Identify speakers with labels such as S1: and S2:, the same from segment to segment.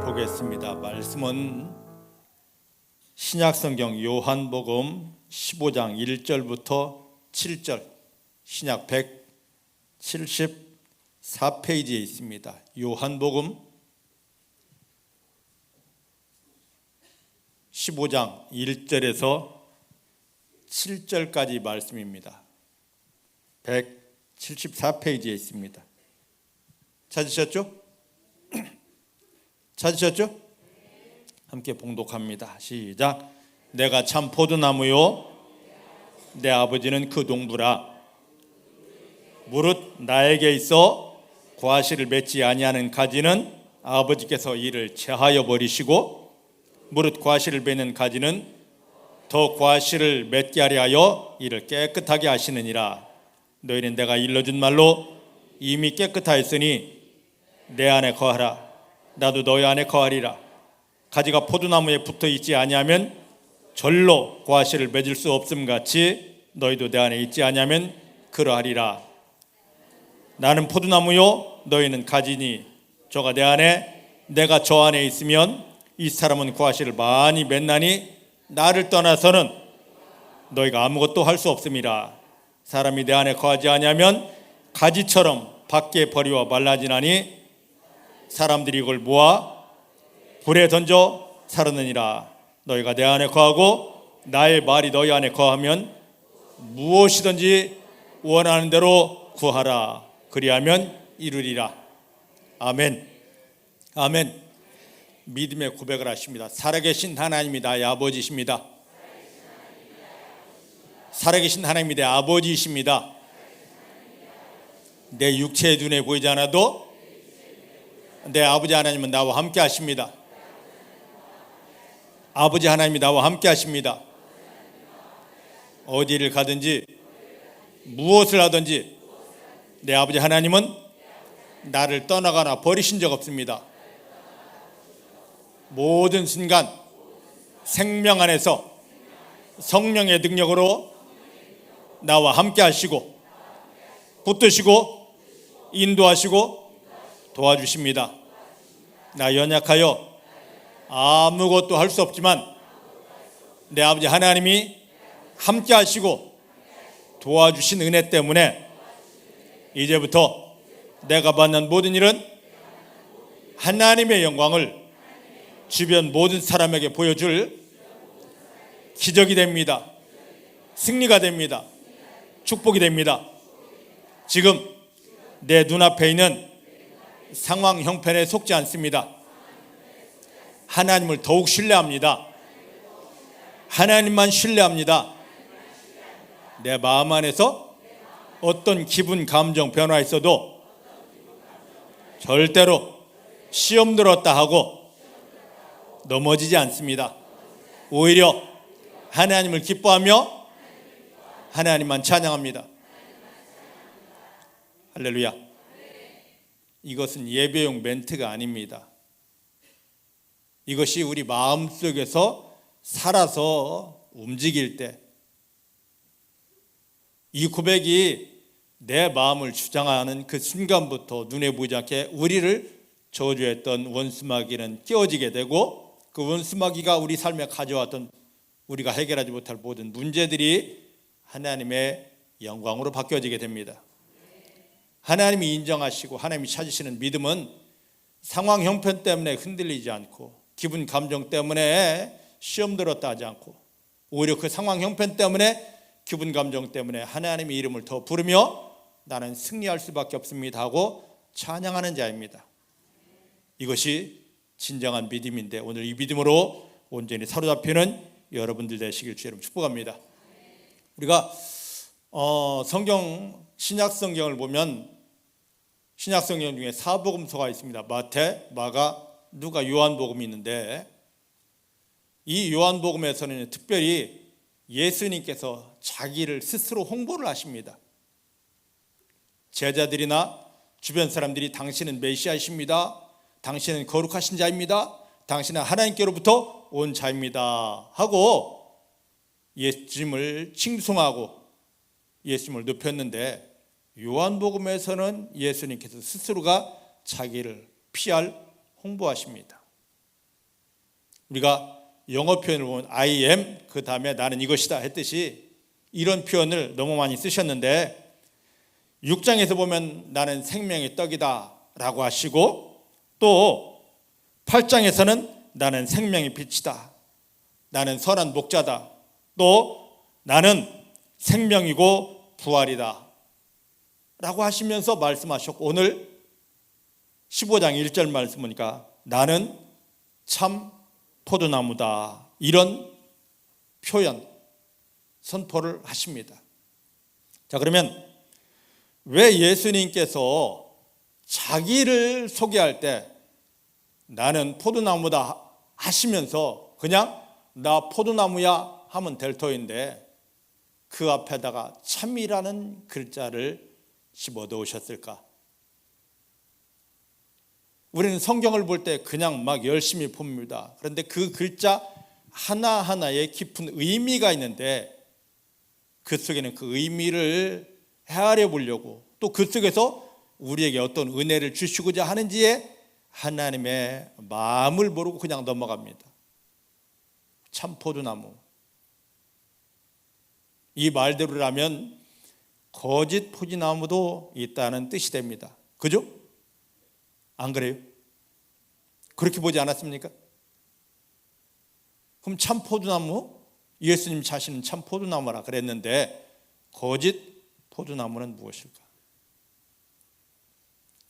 S1: 보겠습니다. 말씀은 신약성경 요한복음 15장 1절부터 7절, 신약 174페이지에 있습니다. 요한복음 15장 1절에서 7절까지 말씀입니다. 174페이지에 있습니다. 찾으셨죠? 찾으셨죠? 함께 봉독합니다. 시작. 내가 참 포도나무요 내 아버지는 그 동부라. 무릇 나에게 있어 과실을 맺지 아니하는 가지는 아버지께서 이를 제하여 버리시고, 무릇 과실을 맺는 가지는 더 과실을 맺게 하려 하여 이를 깨끗하게 하시느니라. 너희는 내가 일러준 말로 이미 깨끗하였으니 내 안에 거하라. 나도 너희 안에 거하리라. 가지가 포도나무에 붙어 있지 아니하면 절로 과실을 맺을 수 없음 같이 너희도 내 안에 있지 아니하면 그러하리라. 나는 포도나무요 너희는 가지니 저가 내 안에 내가 저 안에 있으면 이 사람은 과실을 많이 맺나니 나를 떠나서는 너희가 아무것도 할 수 없음이라. 사람이 내 안에 거하지 아니하면 가지처럼 밖에 버리와 말라지나니 사람들이 이걸 모아 불에 던져 사르느니라. 너희가 내 안에 거하고 나의 말이 너희 안에 거하면 무엇이든지 원하는 대로 구하라. 그리하면 이루리라. 아멘. 아멘. 믿음의 고백을 하십니다. 살아계신 하나님이 나의 아버지십니다. 살아계신 하나님이 내 아버지이십니다. 내 육체의 눈에 보이지 않아도 내 아버지 하나님은 나와 함께 하십니다. 아버지 하나님이 나와 함께 하십니다. 어디를 가든지 무엇을 하든지 내 아버지 하나님은 나를 떠나거나 버리신 적 없습니다. 모든 순간 생명 안에서 성령의 능력으로 나와 함께 하시고 붙드시고 인도하시고 도와주십니다. 나 연약하여 아무것도 할 수 없지만 내 아버지 하나님이 함께 하시고 도와주신 은혜 때문에 이제부터 내가 받는 모든 일은 하나님의 영광을 주변 모든 사람에게 보여줄 기적이 됩니다. 승리가 됩니다. 축복이 됩니다. 지금 내 눈앞에 있는 상황 형편에 속지 않습니다. 하나님을 더욱 신뢰합니다. 하나님만 신뢰합니다. 내 마음 안에서 어떤 기분, 감정 변화 있어도 절대로 시험 들었다 하고 넘어지지 않습니다. 오히려 하나님을 기뻐하며 하나님만 찬양합니다. 할렐루야. 이것은 예배용 멘트가 아닙니다. 이것이 우리 마음속에서 살아서 움직일 때 이 고백이 내 마음을 주장하는 그 순간부터 눈에 보이지 않게 우리를 저주했던 원수마귀는 깨어지게 되고, 그 원수마귀가 우리 삶에 가져왔던 우리가 해결하지 못할 모든 문제들이 하나님의 영광으로 바뀌어지게 됩니다. 하나님이 인정하시고 하나님이 찾으시는 믿음은 상황 형편 때문에 흔들리지 않고 기분 감정 때문에 시험 들었다 하지 않고 오히려 그 상황 형편 때문에 기분 감정 때문에 하나님의 이름을 더 부르며 나는 승리할 수밖에 없습니다 하고 찬양하는 자입니다. 이것이 진정한 믿음인데 오늘 이 믿음으로 온전히 사로잡히는 여러분들 되시길 주의 이름으로 축복합니다. 우리가 신약 성경을 보면 신약 성경 중에 사복음서가 있습니다. 마태, 마가, 누가, 요한복음이 있는데 이 요한복음에서는 특별히 예수님께서 자기를 스스로 홍보를 하십니다. 제자들이나 주변 사람들이 당신은 메시아이십니다. 당신은 거룩하신 자입니다. 당신은 하나님께로부터 온 자입니다 하고 예수님을 칭송하고 예수님을 높였는데, 요한복음에서는 예수님께서 스스로가 자기를 PR 홍보하십니다. 우리가 영어 표현을 보면 I am 그 다음에 나는 이것이다 했듯이 이런 표현을 너무 많이 쓰셨는데 6장에서 보면 나는 생명의 떡이다 라고 하시고 또 8장에서는 나는 생명의 빛이다, 나는 선한 목자다, 또 나는 생명이고 부활이다 라고 하시면서 말씀하셨고 오늘 15장 1절 말씀 보니까 나는 참 포도나무다 이런 표현 선포를 하십니다. 자, 그러면 왜 예수님께서 자기를 소개할 때 나는 포도나무다 하시면서 그냥 나 포도나무야 하면 될 터인데 그 앞에다가 참이라는 글자를 집어넣으셨을까? 우리는 성경을 볼 때 그냥 막 열심히 봅니다. 그런데 그 글자 하나하나에 깊은 의미가 있는데 그 속에는 그 의미를 헤아려 보려고 또 그 속에서 우리에게 어떤 은혜를 주시고자 하는지에 하나님의 마음을 모르고 그냥 넘어갑니다. 참 포도나무. 이 말대로라면 거짓 포도나무도 있다는 뜻이 됩니다. 그죠? 안 그래요? 그렇게 보지 않았습니까? 그럼 참 포도나무? 예수님 자신은 참 포도나무라 그랬는데 거짓 포도나무는 무엇일까?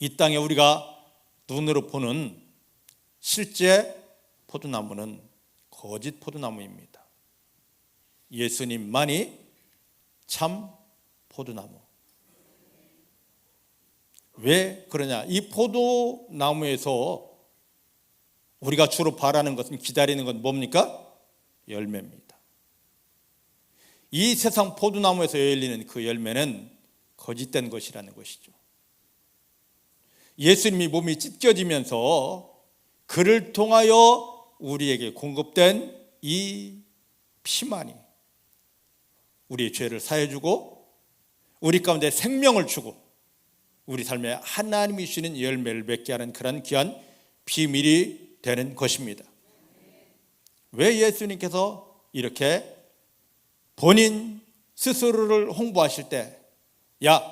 S1: 이 땅에 우리가 눈으로 보는 실제 포도나무는 거짓 포도나무입니다. 예수님만이 참 포도나무. 왜 그러냐? 이 포도나무에서 우리가 주로 바라는 것은 기다리는 건 뭡니까? 열매입니다. 이 세상 포도나무에서 열리는 그 열매는 거짓된 것이라는 것이죠. 예수님이 몸이 찢겨지면서 그를 통하여 우리에게 공급된 이 피만이 우리의 죄를 사해주고 우리 가운데 생명을 주고 우리 삶에 하나님이 주시는 열매를 맺게 하는 그런 귀한 비밀이 되는 것입니다. 왜 예수님께서 이렇게 본인 스스로를 홍보하실 때 야,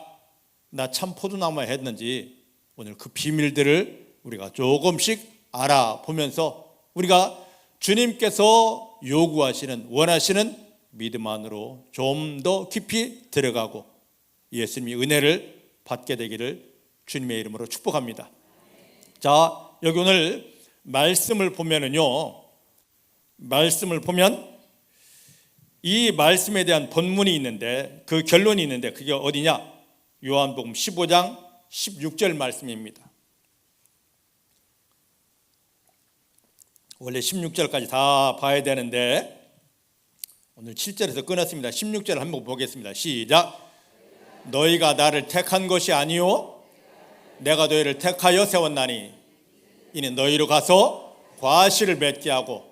S1: 나 참 포도나무야 했는지 오늘 그 비밀들을 우리가 조금씩 알아보면서 우리가 주님께서 요구하시는 원하시는 믿음 안으로 좀 더 깊이 들어가고 예수님의 은혜를 받게 되기를 주님의 이름으로 축복합니다. 자, 여기 오늘 말씀을 보면은요, 말씀을 보면 이 말씀에 대한 본문이 있는데 그 결론이 있는데 그게 어디냐? 요한복음 15장 16절 말씀입니다. 원래 16절까지 다 봐야 되는데 오늘 7절에서 끊었습니다. 16절 한번 보겠습니다. 시작. 너희가 나를 택한 것이 아니요 내가 너희를 택하여 세웠나니 이는 너희로 가서 과실을 맺게 하고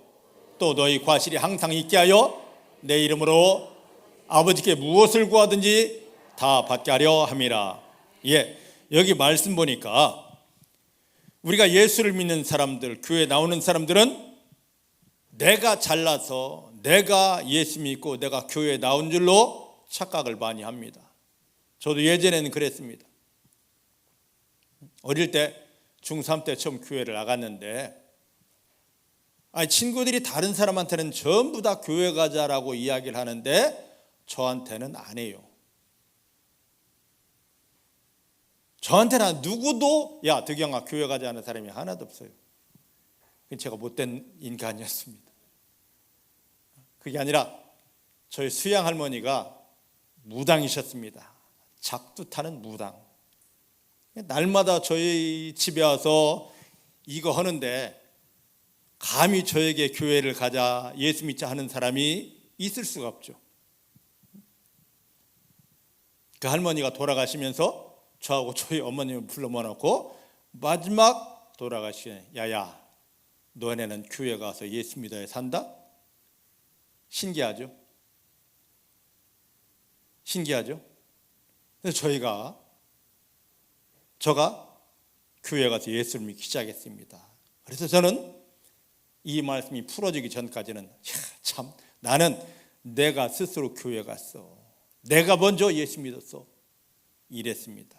S1: 또 너희 과실이 항상 있게 하여 내 이름으로 아버지께 무엇을 구하든지 다 받게 하려 함이라. 예, 여기 말씀 보니까 우리가 예수를 믿는 사람들, 교회에 나오는 사람들은 내가 잘나서 내가 예수 믿고 내가 교회에 나온 줄로 착각을 많이 합니다. 저도 예전에는 그랬습니다. 어릴 때 중3 때 처음 교회를 나갔는데 친구들이 다른 사람한테는 전부 다 교회 가자라고 이야기를 하는데 저한테는 안 해요. 저한테는 누구도 야 덕영아 교회 가자 하는 사람이 하나도 없어요. 제가 못된 인간이었습니다. 그게 아니라 저희 수양 할머니가 무당이셨습니다. 작두 타는 무당. 날마다 저희 집에 와서 이거 하는데 감히 저에게 교회를 가자 예수 믿자 하는 사람이 있을 수가 없죠. 그 할머니가 돌아가시면서 저하고 저희 어머님을 불러 모아놓고 마지막 돌아가시네. 야야 너네는 교회 가서 예수 믿어야 산다? 신기하죠? 신기하죠? 그래서 저가 교회 가서 예수를 믿기 시작했습니다. 그래서 저는 이 말씀이 풀어지기 전까지는 참 나는 내가 스스로 교회 갔어, 내가 먼저 예수 믿었어, 이랬습니다.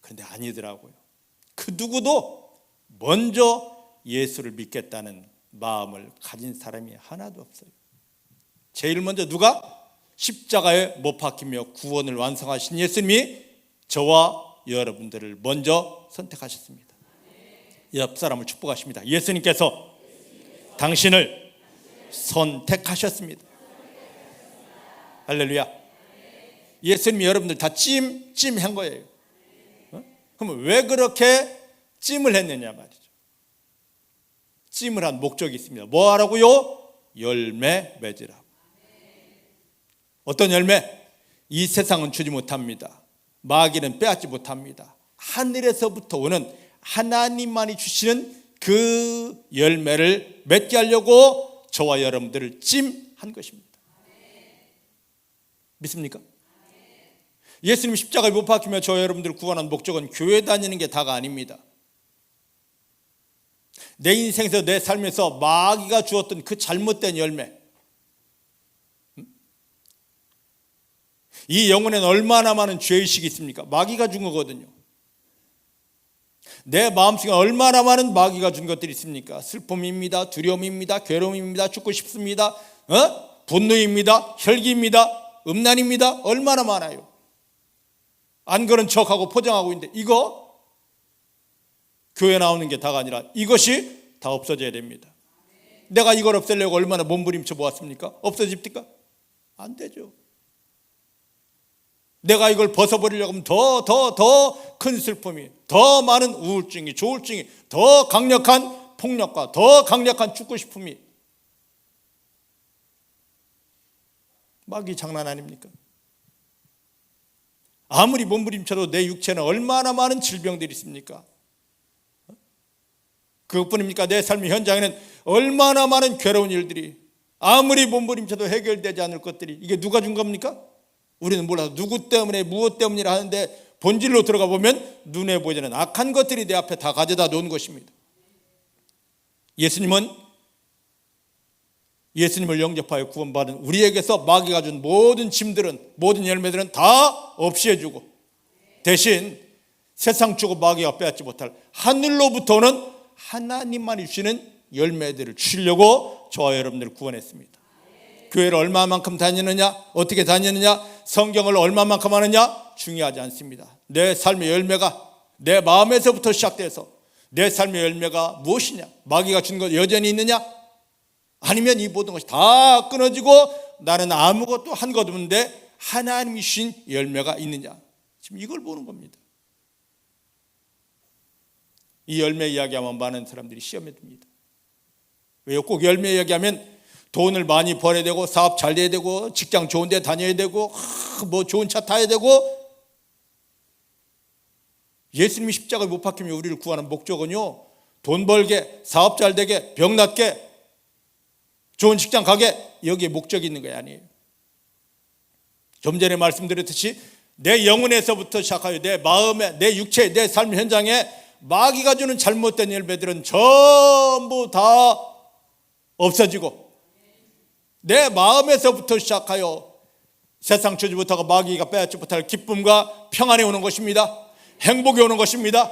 S1: 그런데 아니더라고요. 그 누구도 먼저 예수를 믿겠다는 마음을 가진 사람이 하나도 없어요. 제일 먼저 누가? 십자가에 못 박히며 구원을 완성하신 예수님이 저와 여러분들을 먼저 선택하셨습니다. 옆 사람을 축복하십니다. 예수님께서 당신을 선택하셨습니다. 할렐루야. 예수님이 여러분들 다 찜한 거예요. 그럼 왜 그렇게 찜을 했느냐 말이죠. 찜을 한 목적이 있습니다. 뭐 하라고요? 열매 맺으라고. 어떤 열매? 이 세상은 주지 못합니다. 마귀는 빼앗지 못합니다. 하늘에서부터 오는 하나님만이 주시는 그 열매를 맺게 하려고 저와 여러분들을 찜한 것입니다. 믿습니까? 예수님 십자가에 못 박히며 저와 여러분들을 구원한 목적은 교회 다니는 게 다가 아닙니다. 내 인생에서 내 삶에서 마귀가 주었던 그 잘못된 열매, 이 영혼에는 얼마나 많은 죄의식이 있습니까? 마귀가 준 거거든요. 내 마음속에 얼마나 많은 마귀가 준 것들이 있습니까? 슬픔입니다, 두려움입니다, 괴로움입니다, 죽고 싶습니다, 분노입니다, 혈기입니다, 음란입니다. 얼마나 많아요. 안 그런 척하고 포장하고 있는데 이거 교회 나오는 게 다가 아니라 이것이 다 없어져야 됩니다. 내가 이걸 없애려고 얼마나 몸부림쳐 보았습니까? 없어집니까? 안 되죠. 내가 이걸 벗어버리려고 하면 더 큰 슬픔이, 더 많은 우울증이, 조울증이, 더 강력한 폭력과 더 강력한 죽고 싶음이. 마귀 장난 아닙니까? 아무리 몸부림쳐도 내 육체는 얼마나 많은 질병들이 있습니까? 그것뿐입니까? 내 삶의 현장에는 얼마나 많은 괴로운 일들이, 아무리 몸부림쳐도 해결되지 않을 것들이, 이게 누가 준 겁니까? 우리는 몰라서 누구 때문에 무엇 때문이라 하는데 본질로 들어가 보면 눈에 보이지 않는 악한 것들이 내 앞에 다 가져다 놓은 것입니다. 예수님을 영접하여 구원받은 우리에게서 마귀가 준 모든 짐들은, 모든 열매들은 다 없애주고 대신 세상 주고 마귀가 빼앗지 못할 하늘로부터는 하나님만이 주시는 열매들을 주시려고 저와 여러분들을 구원했습니다. 교회를 얼마만큼 다니느냐, 어떻게 다니느냐, 성경을 얼마만큼 하느냐 중요하지 않습니다. 내 삶의 열매가 내 마음에서부터 시작돼서 내 삶의 열매가 무엇이냐, 마귀가 준 것 여전히 있느냐, 아니면 이 모든 것이 다 끊어지고 나는 아무것도 한 것 없는데 하나님이 주신 열매가 있느냐, 지금 이걸 보는 겁니다. 이 열매 이야기하면 많은 사람들이 시험에 듭니다. 왜요? 꼭 열매 이야기하면 돈을 많이 벌어야 되고, 사업 잘 돼야 되고, 직장 좋은 데 다녀야 되고, 뭐 좋은 차 타야 되고. 예수님이 십자가에 못 박히며 우리를 구하는 목적은요, 돈 벌게, 사업 잘 되게, 병 낫게, 좋은 직장 가게, 여기에 목적이 있는 게 아니에요. 좀 전에 말씀드렸듯이 내 영혼에서부터 시작하여 내 마음에, 내 육체, 내 삶 현장에 마귀가 주는 잘못된 열매들은 전부 다 없어지고 내 마음에서부터 시작하여 세상 주지 못하고 마귀가 빼앗지 못할 기쁨과 평안이 오는 것입니다. 행복이 오는 것입니다.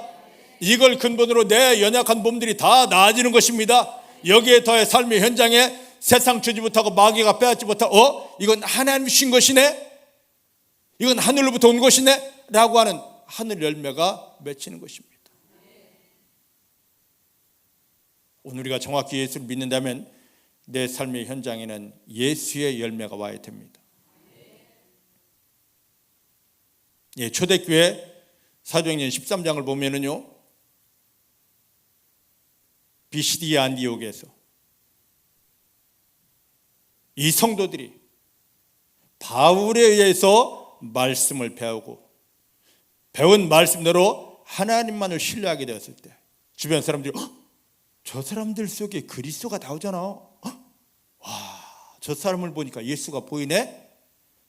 S1: 이걸 근본으로 내 연약한 몸들이 다 나아지는 것입니다. 여기에 더해 삶의 현장에 세상 주지 못하고 마귀가 빼앗지 못하고 이건 하나님 주신 것이네, 이건 하늘로부터 온 것이네 라고 하는 하늘 열매가 맺히는 것입니다. 오늘 우리가 정확히 예수를 믿는다면 내 삶의 현장에는 예수의 열매가 와야 됩니다. 초대교회 사도행전 13장을 보면은요, 비시디아 안디옥에서 이 성도들이 바울에 의해서 말씀을 배우고 배운 말씀대로 하나님만을 신뢰하게 되었을 때 주변 사람들이 저 사람들 속에 그리스도가 나오잖아, 와, 저 사람을 보니까 예수가 보이네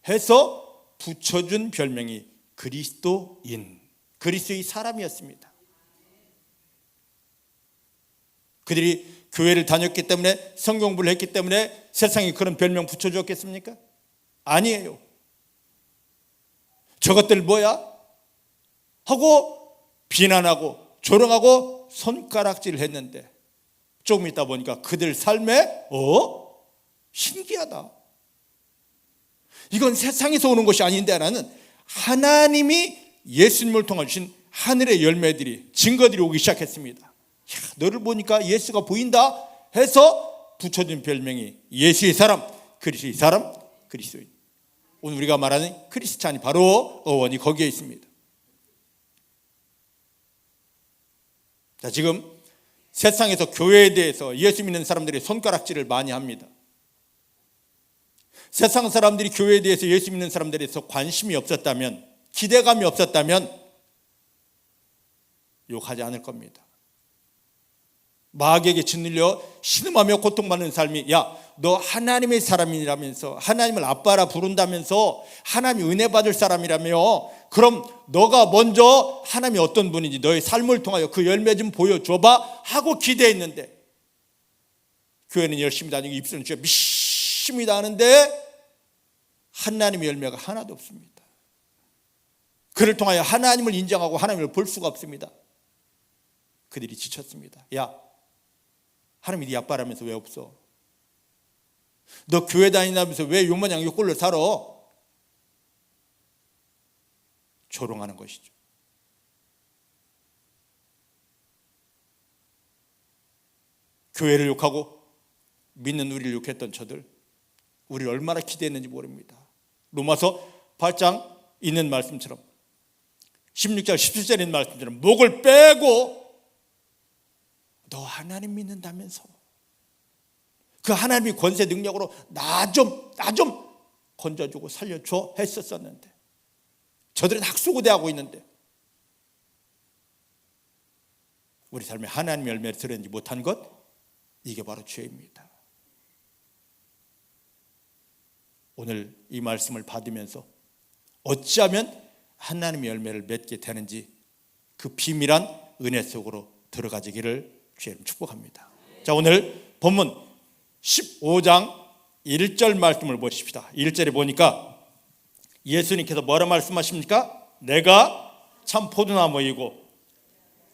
S1: 해서 붙여준 별명이 그리스도인, 그리스도의 사람이었습니다. 그들이 교회를 다녔기 때문에, 성경 공부를 했기 때문에 세상에 그런 별명 붙여줬겠습니까? 아니에요. 저것들 뭐야? 하고 비난하고 조롱하고 손가락질을 했는데, 조금 있다 보니까 그들 삶에 신기하다. 이건 세상에서 오는 것이 아닌데, 나는 하나님이 예수님을 통해 주신 하늘의 열매들이, 증거들이 오기 시작했습니다. 너를 보니까 예수가 보인다 해서 붙여진 별명이 예수의 사람, 그리스도의 사람, 그리스도인. 오늘 우리가 말하는 크리스찬이 바로 어원이 거기에 있습니다. 자, 지금 세상에서 교회에 대해서 예수 믿는 사람들이 손가락질을 많이 합니다. 세상 사람들이 교회에 대해서, 예수 믿는 사람들에 대해서 관심이 없었다면, 기대감이 없었다면 욕하지 않을 겁니다. 마귀에게 짓눌려 신음하며 고통받는 삶이, 야, 너 하나님의 사람이라면서, 하나님을 아빠라 부른다면서, 하나님이 은혜 받을 사람이라며, 그럼 너가 먼저 하나님이 어떤 분인지 너의 삶을 통하여 그 열매 좀 보여줘봐 하고 기대했는데, 교회는 열심히 다니고 입술은 진짜 믿습니다 하는데 하나님의 열매가 하나도 없습니다. 그를 통하여 하나님을 인정하고 하나님을 볼 수가 없습니다. 그들이 지쳤습니다. 야, 하나님이 네 아빠라면서 왜 없어? 너 교회 다니면서 왜 욕마냥 욕걸로 살아? 조롱하는 것이죠. 교회를 욕하고 믿는 우리를 욕했던 저들, 우리를 얼마나 기대했는지 모릅니다. 로마서 8장 있는 말씀처럼, 16절 17절에 있는 말씀처럼, 목을 빼고 너 하나님 믿는다면서 그 하나님이 권세 능력으로 나 좀 건져주고 살려줘 했었었는데, 저들은 학수고대하고 있는데 우리 삶에 하나님의 열매를 드러내지 못한 것, 이게 바로 죄입니다. 오늘 이 말씀을 받으면서 어찌하면 하나님의 열매를 맺게 되는지, 그 비밀한 은혜 속으로 들어가지기를 주님 축복합니다. 자, 오늘 본문 15장 1절 말씀을 보십시다. 1절에 보니까 예수님께서 뭐라 말씀하십니까? 내가 참 포도나무이고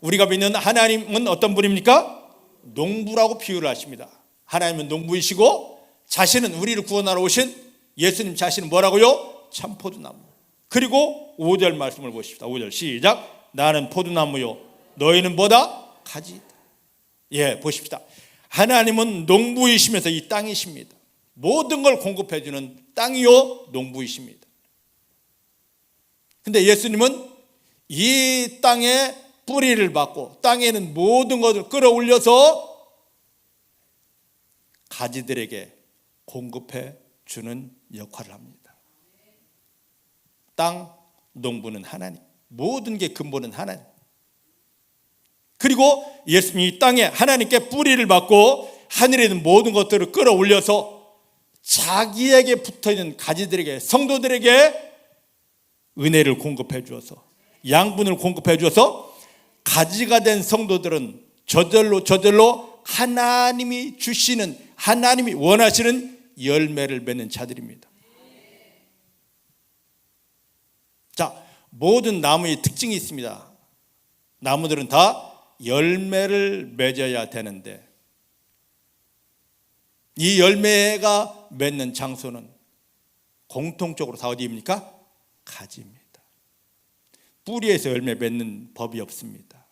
S1: 우리가 믿는 하나님은 어떤 분입니까? 농부라고 비유를 하십니다. 하나님은 농부이시고 자신은 우리를 구원하러 오신 예수님 자신은 뭐라고요? 참 포도나무. 그리고 5절 말씀을 보십시다. 5절 시작. 나는 포도나무요 너희는 뭐다? 가지다. 예, 보십시다. 하나님은 농부이시면서 이 땅이십니다. 모든 걸 공급해 주는 땅이요 농부이십니다. 근데 예수님은 이 땅에 뿌리를 받고 땅에는 모든 것을 끌어올려서 가지들에게 공급해 주는 역할을 합니다. 땅, 농부는 하나님, 모든 게 근본은 하나님. 그리고 예수님이 이 땅에 하나님께 뿌리를 받고 하늘에 있는 모든 것들을 끌어올려서 자기에게 붙어있는 가지들에게, 성도들에게 은혜를 공급해 주어서, 양분을 공급해 주어서 가지가 된 성도들은 저절로 하나님이 주시는, 하나님이 원하시는 열매를 맺는 자들입니다. 자, 모든 나무의 특징이 있습니다. 나무들은 다 열매를 맺어야 되는데, 이 열매가 맺는 장소는 공통적으로 다 어디입니까? 가지입니다. 뿌리에서 열매 맺는 법이 없습니다.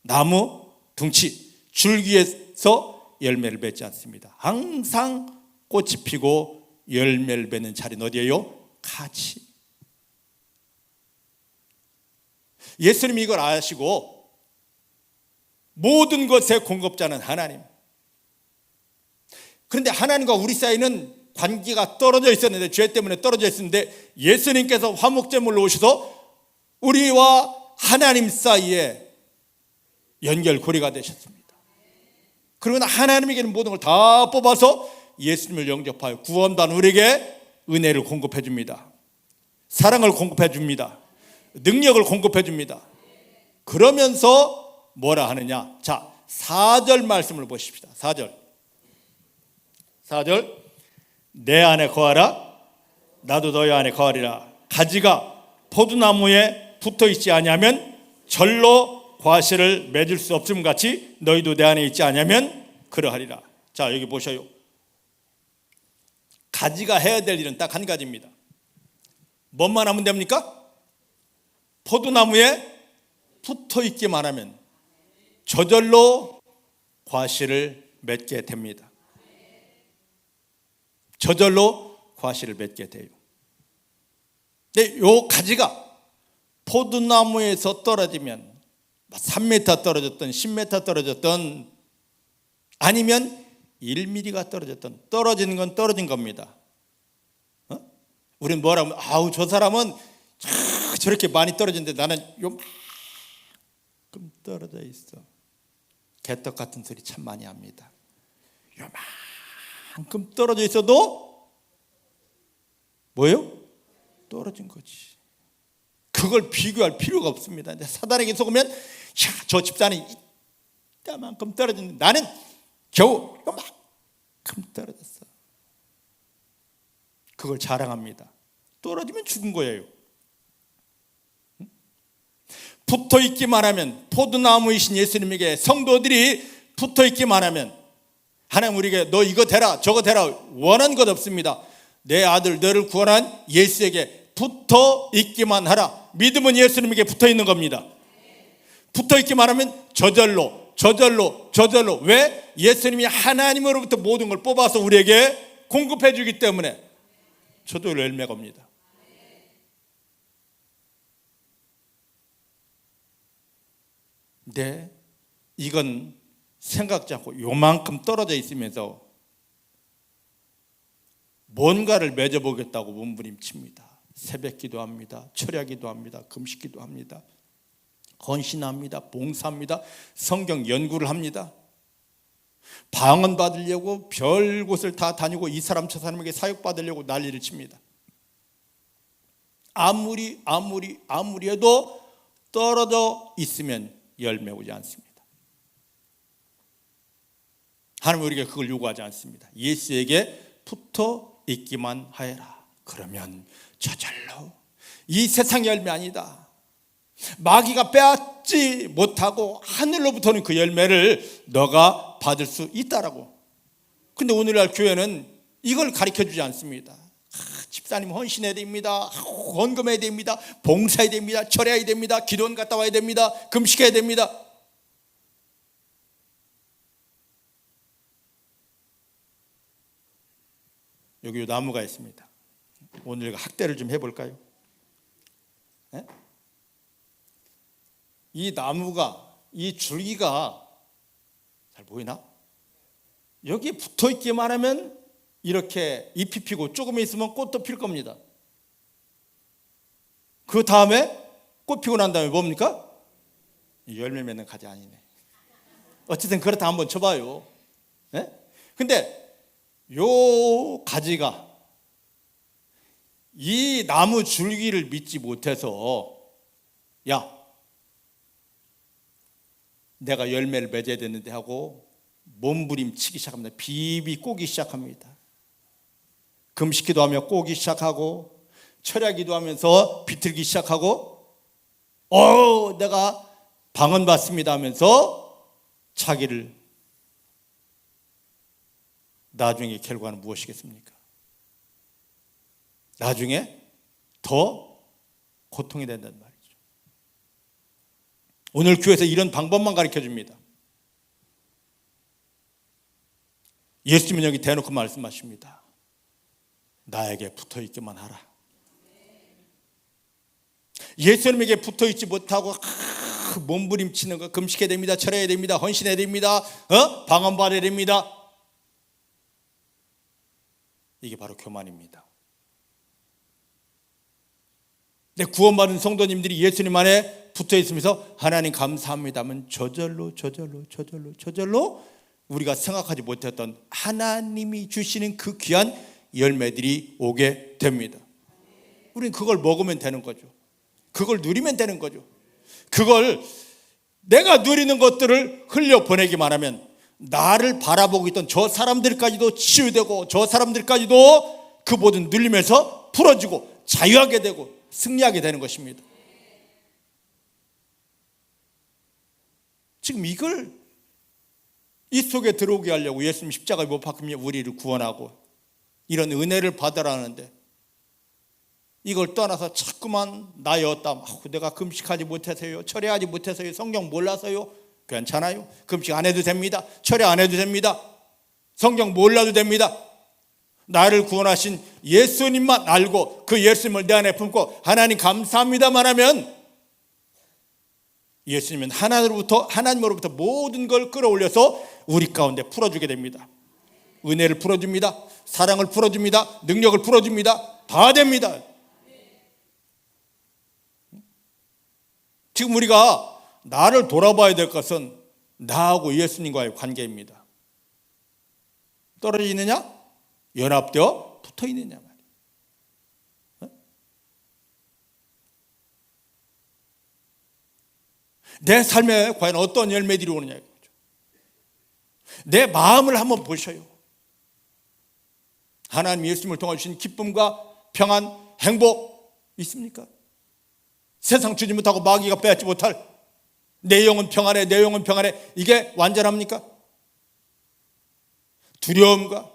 S1: 나무, 둥치, 줄기에서 열매를 맺지 않습니다. 항상 꽃이 피고 열매를 맺는 자리는 어디예요? 가지. 예수님이 이걸 아시고 모든 것의 공급자는 하나님. 그런데 하나님과 우리 사이는 관계가 떨어져 있었는데, 죄 때문에 떨어져 있었는데 예수님께서 화목제물로 오셔서 우리와 하나님 사이에 연결고리가 되셨습니다. 그러나 하나님에게는 모든 걸 다 뽑아서 예수님을 영접하여 구원받은 우리에게 은혜를 공급해 줍니다. 사랑을 공급해 줍니다. 능력을 공급해 줍니다. 그러면서 뭐라 하느냐? 자, 4절 말씀을 보십시다. 4절. 내 안에 거하라, 나도 너희 안에 거하리라. 가지가 포도나무에 붙어 있지 아니하면 절로 과실을 맺을 수 없음 같이 너희도 내 안에 있지 아니하면 그러하리라. 자, 여기 보셔요. 가지가 해야 될 일은 딱 한 가지입니다. 뭐만 하면 됩니까? 포도나무에 붙어 있기만 하면 저절로 과실을 맺게 됩니다. 저절로 과실을 맺게 돼요. 근데 요 가지가 포도나무에서 떨어지면 3m 떨어졌던 10m 떨어졌던 아니면 1mm가 떨어졌던 떨어지는 건 떨어진 겁니다. 우리는 뭐라고 하면 아우 저 사람은 저렇게 많이 떨어졌는데 나는 요만큼 떨어져 있어. 개떡 같은 소리 참 많이 합니다. 요만큼 떨어져 있어도 뭐예요? 떨어진 거지. 그걸 비교할 필요가 없습니다. 근데 사단에게 속으면 야, 저 집사는 이따만큼 떨어졌는데 나는 겨우 요만큼 떨어졌어. 그걸 자랑합니다. 떨어지면 죽은 거예요. 붙어 있기만 하면 포도나무이신 예수님에게 성도들이 붙어 있기만 하면 하나님 우리에게 너 이거 되라 저거 되라 원한 것 없습니다. 내 아들 너를 구원한 예수에게 붙어 있기만 하라. 믿음은 예수님에게 붙어 있는 겁니다. 붙어 있기만 하면 저절로 왜? 예수님이 하나님으로부터 모든 걸 뽑아서 우리에게 공급해 주기 때문에 저절로 열매가 옵니다. 근데 이건 생각지 않고 요만큼 떨어져 있으면서 뭔가를 맺어보겠다고 몸부림칩니다. 새벽 기도합니다. 철야 기도합니다. 금식 기도합니다. 헌신합니다. 봉사합니다. 성경 연구를 합니다. 방언 받으려고 별 곳을 다 다니고 이 사람 저 사람에게 사역 받으려고 난리를 칩니다. 아무리 해도 떨어져 있으면 열매 오지 않습니다. 하나님은 우리에게 그걸 요구하지 않습니다. 예수에게 붙어 있기만 하여라. 그러면 저절로 이 세상 열매 아니다. 마귀가 빼앗지 못하고 하늘로부터는 그 열매를 너가 받을 수 있다라고. 근데 오늘날 교회는 이걸 가르쳐주지 않습니다. 집사님 헌신해야 됩니다. 헌금해야 됩니다. 봉사해야 됩니다. 철회해야 됩니다. 기도원 갔다 와야 됩니다. 금식해야 됩니다. 여기 나무가 있습니다. 오늘 학대를 좀 해볼까요? 네? 이 나무가 이 줄기가 잘 보이나? 여기에 붙어 있기만 하면 이렇게 잎이 피고 조금 있으면 꽃도 필 겁니다. 그 다음에 꽃 피고 난 다음에 뭡니까? 열매 맺는 가지 아니네. 어쨌든 그렇다 한번 쳐봐요. 네? 근데 요 가지가 이 나무 줄기를 믿지 못해서 야 내가 열매를 맺어야 되는데 하고 몸부림치기 시작합니다. 비비 꼬기 시작합니다. 금식기도 하며 꼬기 시작하고 철야기도 하면서 비틀기 시작하고 내가 방언 받습니다 하면서 자기를 나중에 결과는 무엇이겠습니까? 나중에 더 고통이 된다는 말이죠. 오늘 교회에서 이런 방법만 가르쳐 줍니다. 예수님은 여기 대놓고 말씀하십니다. 나에게 붙어 있기만 하라. 예수님에게 붙어 있지 못하고 몸부림치는 거 금식해야 됩니다. 철회해야 됩니다. 헌신해야 됩니다. 방언 받아야 됩니다. 이게 바로 교만입니다. 근데 구원받은 성도님들이 예수님 안에 붙어 있으면서 하나님 감사합니다 하면 저절로 우리가 생각하지 못했던 하나님이 주시는 그 귀한 열매들이 오게 됩니다. 우리는 그걸 먹으면 되는 거죠. 그걸 누리면 되는 거죠. 그걸 내가 누리는 것들을 흘려보내기만 하면 나를 바라보고 있던 저 사람들까지도 치유되고 저 사람들까지도 그 모든 눌림에서 풀어지고 자유하게 되고 승리하게 되는 것입니다. 지금 이걸 이 속에 들어오게 하려고 예수님 십자가에 못 박히며 우리를 구원하고 이런 은혜를 받으라는데, 이걸 떠나서 자꾸만 나였다, 내가 금식하지 못해서요, 철회하지 못해서요, 성경 몰라서요. 괜찮아요. 금식 안 해도 됩니다. 철회 안 해도 됩니다. 성경 몰라도 됩니다. 나를 구원하신 예수님만 알고 그 예수님을 내 안에 품고 하나님 감사합니다만 하면 예수님은 하나님으로부터 모든 걸 끌어올려서 우리 가운데 풀어주게 됩니다. 은혜를 풀어줍니다. 사랑을 풀어줍니다. 능력을 풀어줍니다. 다 됩니다. 지금 우리가 나를 돌아봐야 될 것은 나하고 예수님과의 관계입니다. 떨어져 있느냐? 연합되어 붙어 있느냐 말이에요. 내 삶에 과연 어떤 열매들이 오느냐 이거죠. 내 마음을 한번 보셔요. 하나님 예수님을 통해 주신 기쁨과 평안, 행복 있습니까? 세상 주지 못하고 마귀가 빼앗지 못할 내 영은 평안해, 내 영은 평안해, 이게 완전합니까? 두려움과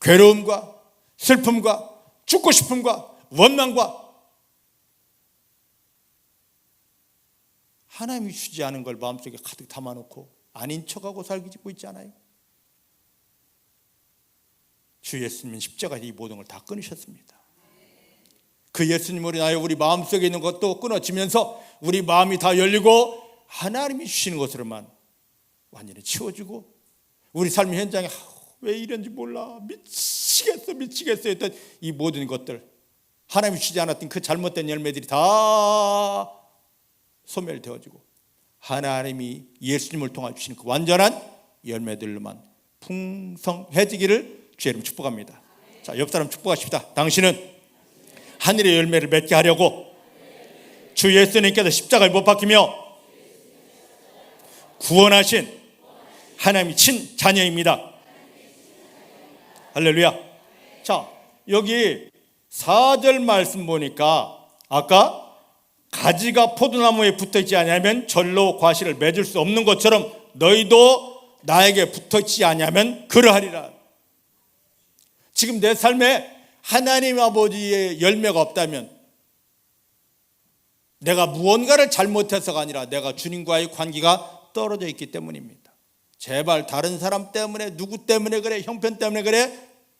S1: 괴로움과 슬픔과 죽고 싶음과 원망과 하나님이 주지 않은 걸 마음속에 가득 담아놓고 아닌 척하고 살고 있지 않아요? 주 예수님은 십자가에 이 모든 걸 다 끊으셨습니다. 그 예수님으로 인하여 우리 마음속에 있는 것도 끊어지면서 우리 마음이 다 열리고 하나님이 주시는 것으로만 완전히 치워주고, 우리 삶의 현장에 왜 이런지 몰라, 미치겠어 했던 이 모든 것들, 하나님이 주지 않았던 그 잘못된 열매들이 다 소멸되어지고 하나님이 예수님을 통해 주시는 그 완전한 열매들로만 풍성해지기를 주의 이름 축복합니다. 자, 옆 사람 축복하십시다. 당신은 하늘의 열매를 맺게 하려고 주 예수님께서 십자가에 못 박히며 구원하신 하나님의 친자녀입니다. 할렐루야. 자, 여기 4절 말씀 보니까 아까 가지가 포도나무에 붙어있지 않으면 절로 과실을 맺을 수 없는 것처럼 너희도 나에게 붙어있지 않으면 그러하리라. 지금 내 삶에 하나님 아버지의 열매가 없다면 내가 무언가를 잘못해서가 아니라 내가 주님과의 관계가 떨어져 있기 때문입니다. 제발 다른 사람 때문에, 누구 때문에 그래, 형편 때문에 그래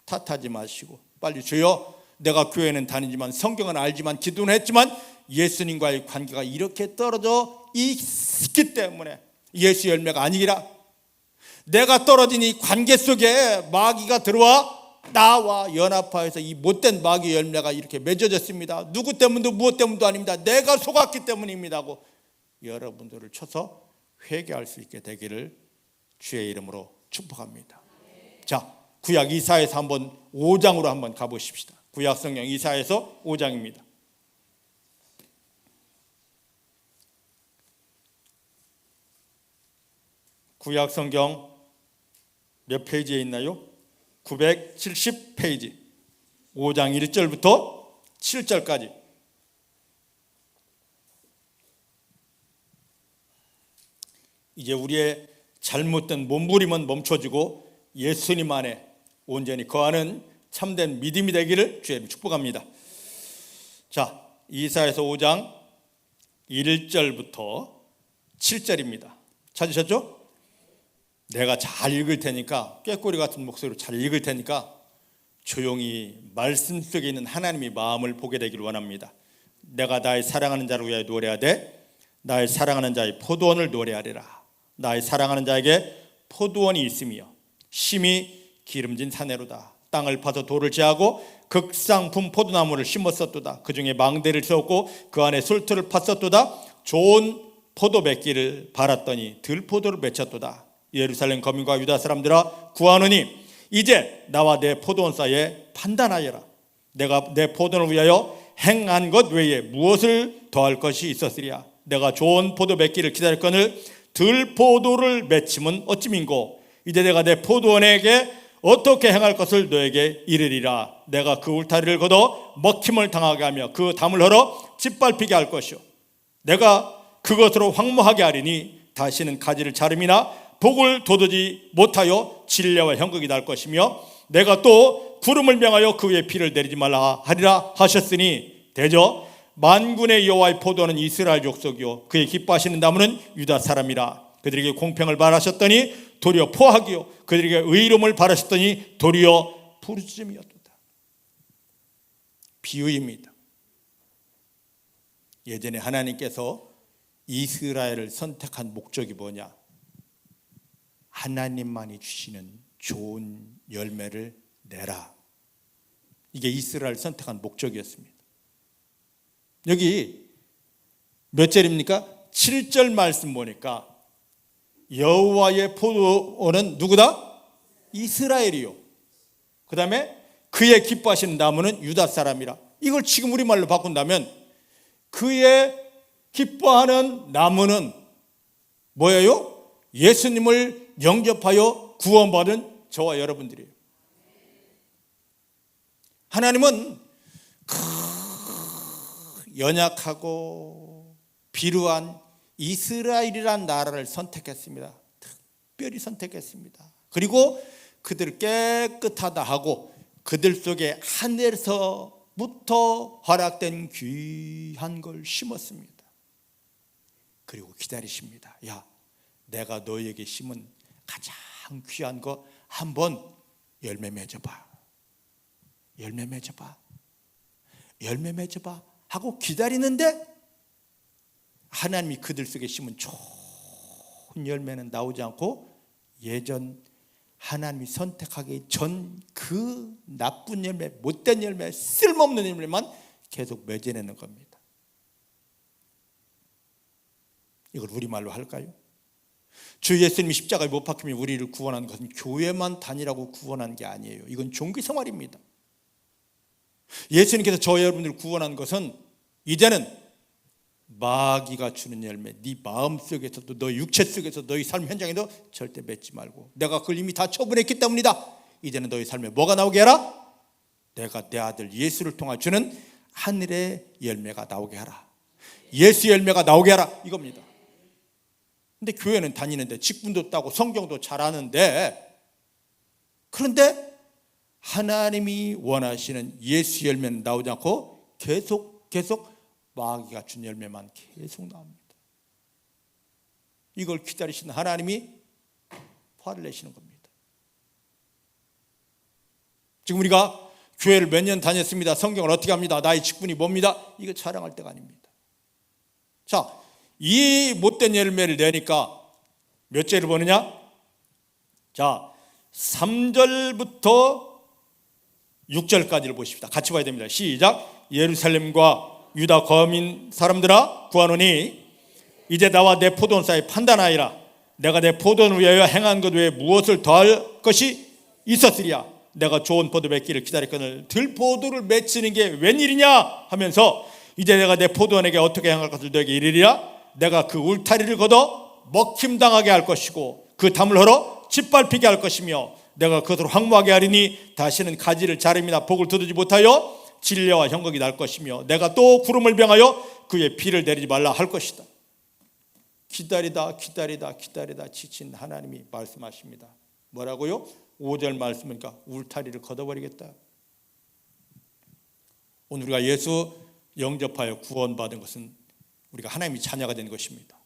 S1: 탓하지 마시고 빨리 주여, 내가 교회는 다니지만 성경은 알지만 기도는 했지만 예수님과의 관계가 이렇게 떨어져 있기 때문에 예수 열매가 아니기라. 내가 떨어진 이 관계 속에 마귀가 들어와 나와 연합하여서 이 못된 마귀 열매가 이렇게 맺어졌습니다. 누구 때문도 무엇 때문도 아닙니다. 내가 속았기 때문입니다 하고 여러분들을 쳐서 회개할 수 있게 되기를 주의 이름으로 축복합니다. 자, 구약 이사야에서 한번 5장으로 한번 가보십시다. 구약 성경 이사야에서 5장입니다. 구약 성경 몇 페이지에 있나요? 970페이지 5장 1절부터 7절까지. 이제 우리의 잘못된 몸부림은 멈춰지고 예수님 안에 온전히 거하는 참된 믿음이 되기를 주님 축복합니다. 자, 이사야서 5장 1절부터 7절입니다. 찾으셨죠? 내가 잘 읽을 테니까, 꾀꼬리 같은 목소리로 잘 읽을 테니까 조용히 말씀 속에 있는 하나님의 마음을 보게 되기를 원합니다. 내가 나의 사랑하는 자를 위하여 노래하되 나의 사랑하는 자의 포도원을 노래하리라. 나의 사랑하는 자에게 포도원이 있으며 심히 기름진 사내로다. 땅을 파서 돌을 제하고 극상품 포도나무를 심었었도다. 그 중에 망대를 세웠고 그 안에 술틀을 팠었도다. 좋은 포도 맺기를 바랐더니 들포도를 맺혔도다. 예루살렘 거민과 유다 사람들아 구하노니 이제 나와 내 포도원 사이에 판단하여라. 내가 내 포도원을 위하여 행한 것 외에 무엇을 더할 것이 있었으랴. 내가 좋은 포도 맺기를 기다렸거늘 들포도를 맺힘은 어찌민고 이제 내가 내 포도원에게 어떻게 행할 것을 너에게 이르리라. 내가 그 울타리를 걷어 먹힘을 당하게 하며 그 담을 헐어 짓밟히게 할 것이요 내가 그것으로 황무하게 하리니 다시는 가지를 자름이나 복을 돋우지 못하여 진례와 형극이 날 것이며 내가 또 구름을 명하여 그 위에 비를 내리지 말라 하리라 하셨으니 대저 만군의 여호와의 포도는 이스라엘 족속이요 그의 기뻐하시는 나무는 유다 사람이라. 그들에게 공평을 바라셨더니 도리어 포악이요 그들에게 의로움을 바라셨더니 도리어 부르짖음이었도다. 비유입니다. 예전에 하나님께서 이스라엘을 선택한 목적이 뭐냐? 하나님만이 주시는 좋은 열매를 내라. 이게 이스라엘을 선택한 목적이었습니다. 여기 몇 절입니까? 7절 말씀 보니까 여호와의 포도원은 누구다? 이스라엘이요. 그 다음에 그의 기뻐하시는 나무는 유다 사람이라. 이걸 지금 우리말로 바꾼다면 그의 기뻐하는 나무는 뭐예요? 예수님을 영접하여 구원받은 저와 여러분들이에요. 하나님은 연약하고 비루한 이스라엘이란 나라를 선택했습니다. 특별히 선택했습니다. 그리고 그들을 깨끗하다 하고 그들 속에 하늘에서부터 허락된 귀한 걸 심었습니다. 그리고 기다리십니다. 야, 내가 너에게 심은 가장 귀한 거 한번 열매 맺어봐. 열매 맺어봐. 열매 맺어봐 하고 기다리는데 하나님이 그들 속에 심은 좋은 열매는 나오지 않고 예전 하나님이 선택하기 전 그 나쁜 열매, 못된 열매, 쓸모없는 열매만 계속 맺어내는 겁니다. 이걸 우리말로 할까요? 주 예수님이 십자가에 못 박히며 우리를 구원한 것은 교회만 다니라고 구원한 게 아니에요. 이건 종교생활입니다. 예수님께서 저 여러분들을 구원한 것은 이제는 마귀가 주는 열매, 네 마음속에서도 너 육체 속에서 너희 삶 현장에도 절대 맺지 말고 내가 그걸 이미 다 처분했기 때문이다. 이제는 너희 삶에 뭐가 나오게 하라? 내가 내 아들 예수를 통해 주는 하늘의 열매가 나오게 하라. 예수 열매가 나오게 하라 이겁니다. 근데 교회는 다니는데 직분도 따고 성경도 잘하는데 그런데 하나님이 원하시는 예수 열매는 나오지 않고 계속 마귀가 준 열매만 계속 나옵니다. 이걸 기다리시는 하나님이 화를 내시는 겁니다. 지금 우리가 교회를 몇 년 다녔습니다. 성경을 어떻게 합니다. 나의 직분이 뭡니다. 이거 자랑할 때가 아닙니다. 자, 이 못된 열매를 내니까 몇 절을 보느냐? 자, 3절부터 6절까지를 보십시다. 같이 봐야 됩니다. 시작. 예루살렘과 유다 거민 사람들아 구하노니 이제 나와 내 포도원 사이 판단하이라. 내가 내 포도원을 위하여 행한 것 외에 무엇을 더할 것이 있었으리야. 내가 좋은 포도 맺기를 기다렸거늘 들포도를 맺히는 게 웬일이냐 하면서 이제 내가 내 포도원에게 어떻게 행할 것을 너에게 이르리라. 내가 그 울타리를 걷어 먹힘당하게 할 것이고 그 담을 헐어 짓밟히게 할 것이며 내가 그것으로 황무하게 하리니 다시는 가지를 자름이나 복을 돋우지 못하여 진례와 형극이 날 것이며 내가 또 구름을 명하여 그의 비를 내리지 말라 할 것이다. 기다리다 지친 하나님이 말씀하십니다. 뭐라고요? 5절 말씀이니까 울타리를 걷어버리겠다. 오늘 우리가 예수 영접하여 구원받은 것은 우리가 하나님의 자녀가 된 것입니다.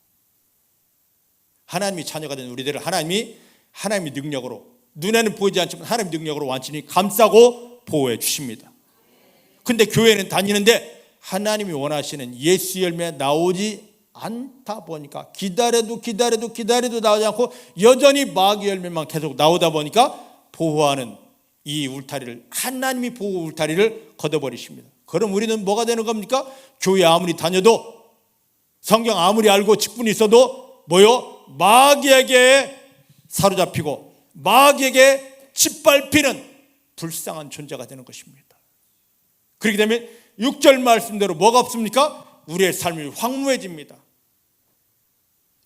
S1: 하나님의 자녀가 된 우리들을 하나님의 능력으로 눈에는 보이지 않지만 하나님의 능력으로 완전히 감싸고 보호해 주십니다. 근데 교회는 다니는데 하나님이 원하시는 예수 열매 나오지 않다 보니까 기다려도 나오지 않고 여전히 마귀 열매만 계속 나오다 보니까 보호하는 이 울타리를 하나님이 보호 울타리를 걷어버리십니다. 그럼 우리는 뭐가 되는 겁니까? 교회 아무리 다녀도 성경 아무리 알고 직분이 있어도 뭐요? 마귀에게 사로잡히고 마귀에게 짓밟히는 불쌍한 존재가 되는 것입니다. 그렇게 되면 6절 말씀대로 뭐가 없습니까? 우리의 삶이 황무해집니다.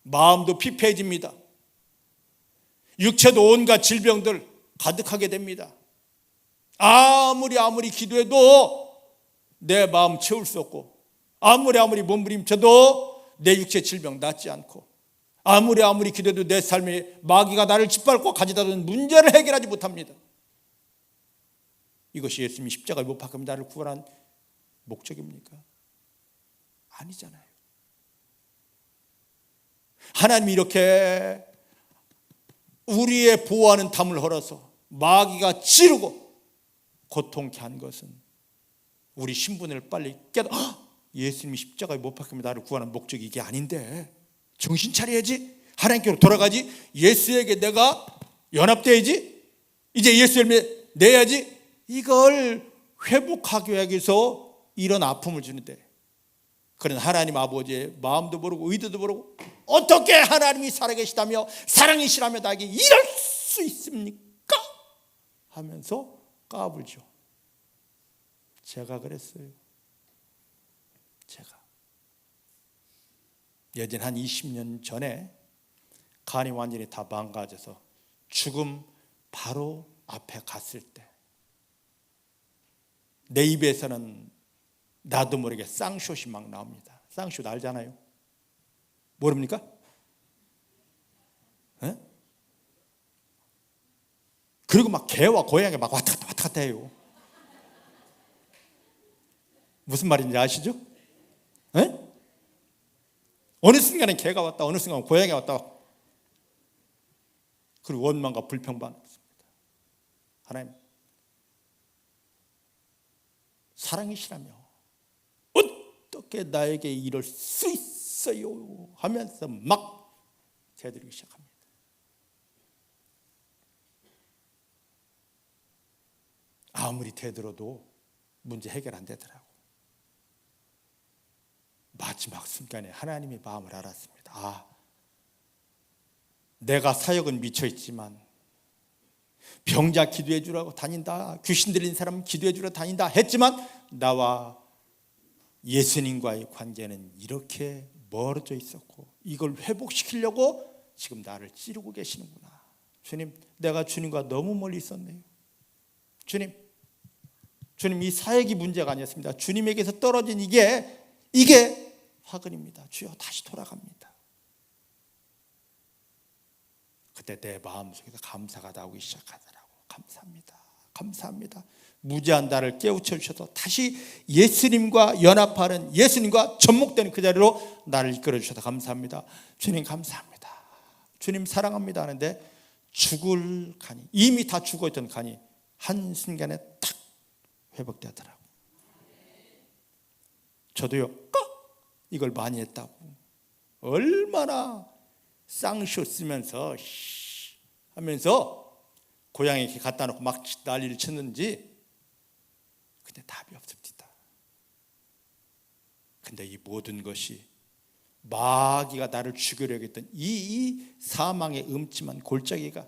S1: 마음도 피폐해집니다. 육체도 온갖 질병들 가득하게 됩니다. 아무리 기도해도 내 마음 채울 수 없고, 아무리 몸부림쳐도 내 육체 질병 낫지 않고, 아무리 기도해도 내 삶에 마귀가 나를 짓밟고 가져다주는 문제를 해결하지 못합니다. 이것이 예수님이 십자가에 못 박혀 나를 구원한 목적입니까? 아니잖아요. 하나님이 이렇게 우리의 보호하는 담을 헐어서 마귀가 찌르고 고통케 한 것은 우리 신분을 빨리 예수님이 십자가에 못 박혀 나를 구원한 목적이 이게 아닌데, 정신 차려야지, 하나님께로 돌아가지, 예수에게 내가 연합돼야지, 이제 예수 열매 내야지, 이걸 회복하기 위해서 이런 아픔을 주는데, 그런 하나님 아버지의 마음도 모르고 의도도 모르고 어떻게 하나님이 살아계시다며 사랑이시라며 나에게 이럴 수 있습니까? 하면서 까불죠. 제가 그랬어요. 제가 예전 한 20년 전에 간이 완전히 다 망가져서 죽음 바로 앞에 갔을 때 내 입에서는 나도 모르게 쌍쇼시 막 나옵니다. 쌍쇼 알잖아요. 모릅니까? 에? 그리고 막 개와 고양이 막 왔다 갔다 해요. 무슨 말인지 아시죠? 에? 어느 순간에 개가 왔다, 어느 순간에 고양이가 왔다. 그리고 원망과 불평만 없습니다. 하나님 사랑이시라며 어떻게 나에게 이럴 수 있어요? 하면서 막 대들기 시작합니다. 아무리 대들어도 문제 해결 안 되더라고. 마지막 순간에 하나님의 마음을 알았습니다. 내가 사역은 미쳐있지만 병자 기도해 주라고 다닌다, 귀신 들린 사람 기도해 주러 다닌다 했지만 나와 예수님과의 관계는 이렇게 멀어져 있었고, 이걸 회복시키려고 지금 나를 찌르고 계시는구나. 주님, 내가 주님과 너무 멀리 있었네요. 주님 이 사역이 문제가 아니었습니다. 주님에게서 떨어진 이게 화근입니다. 주여 다시 돌아갑니다. 그때 내 마음속에서 감사가 나오기 시작하더라고. 감사합니다. 무지한 나를 깨우쳐 주셔서 다시 예수님과 연합하는, 예수님과 접목되는 그 자리로 나를 이끌어 주셔서 감사합니다. 주님 감사합니다. 주님 사랑합니다 하는데 죽을 간이, 이미 다 죽어있던 간이 한순간에 탁 회복되더라고. 저도요 이걸 많이 했다고. 얼마나 쌍쇼 쓰면서 하면서 고양이 이렇게 갖다 놓고 막 난리를 쳤는지. 근데 답이 없습니다. 근데 이 모든 것이 마귀가 나를 죽이려고 했던 이 사망의 음침한 골짜기가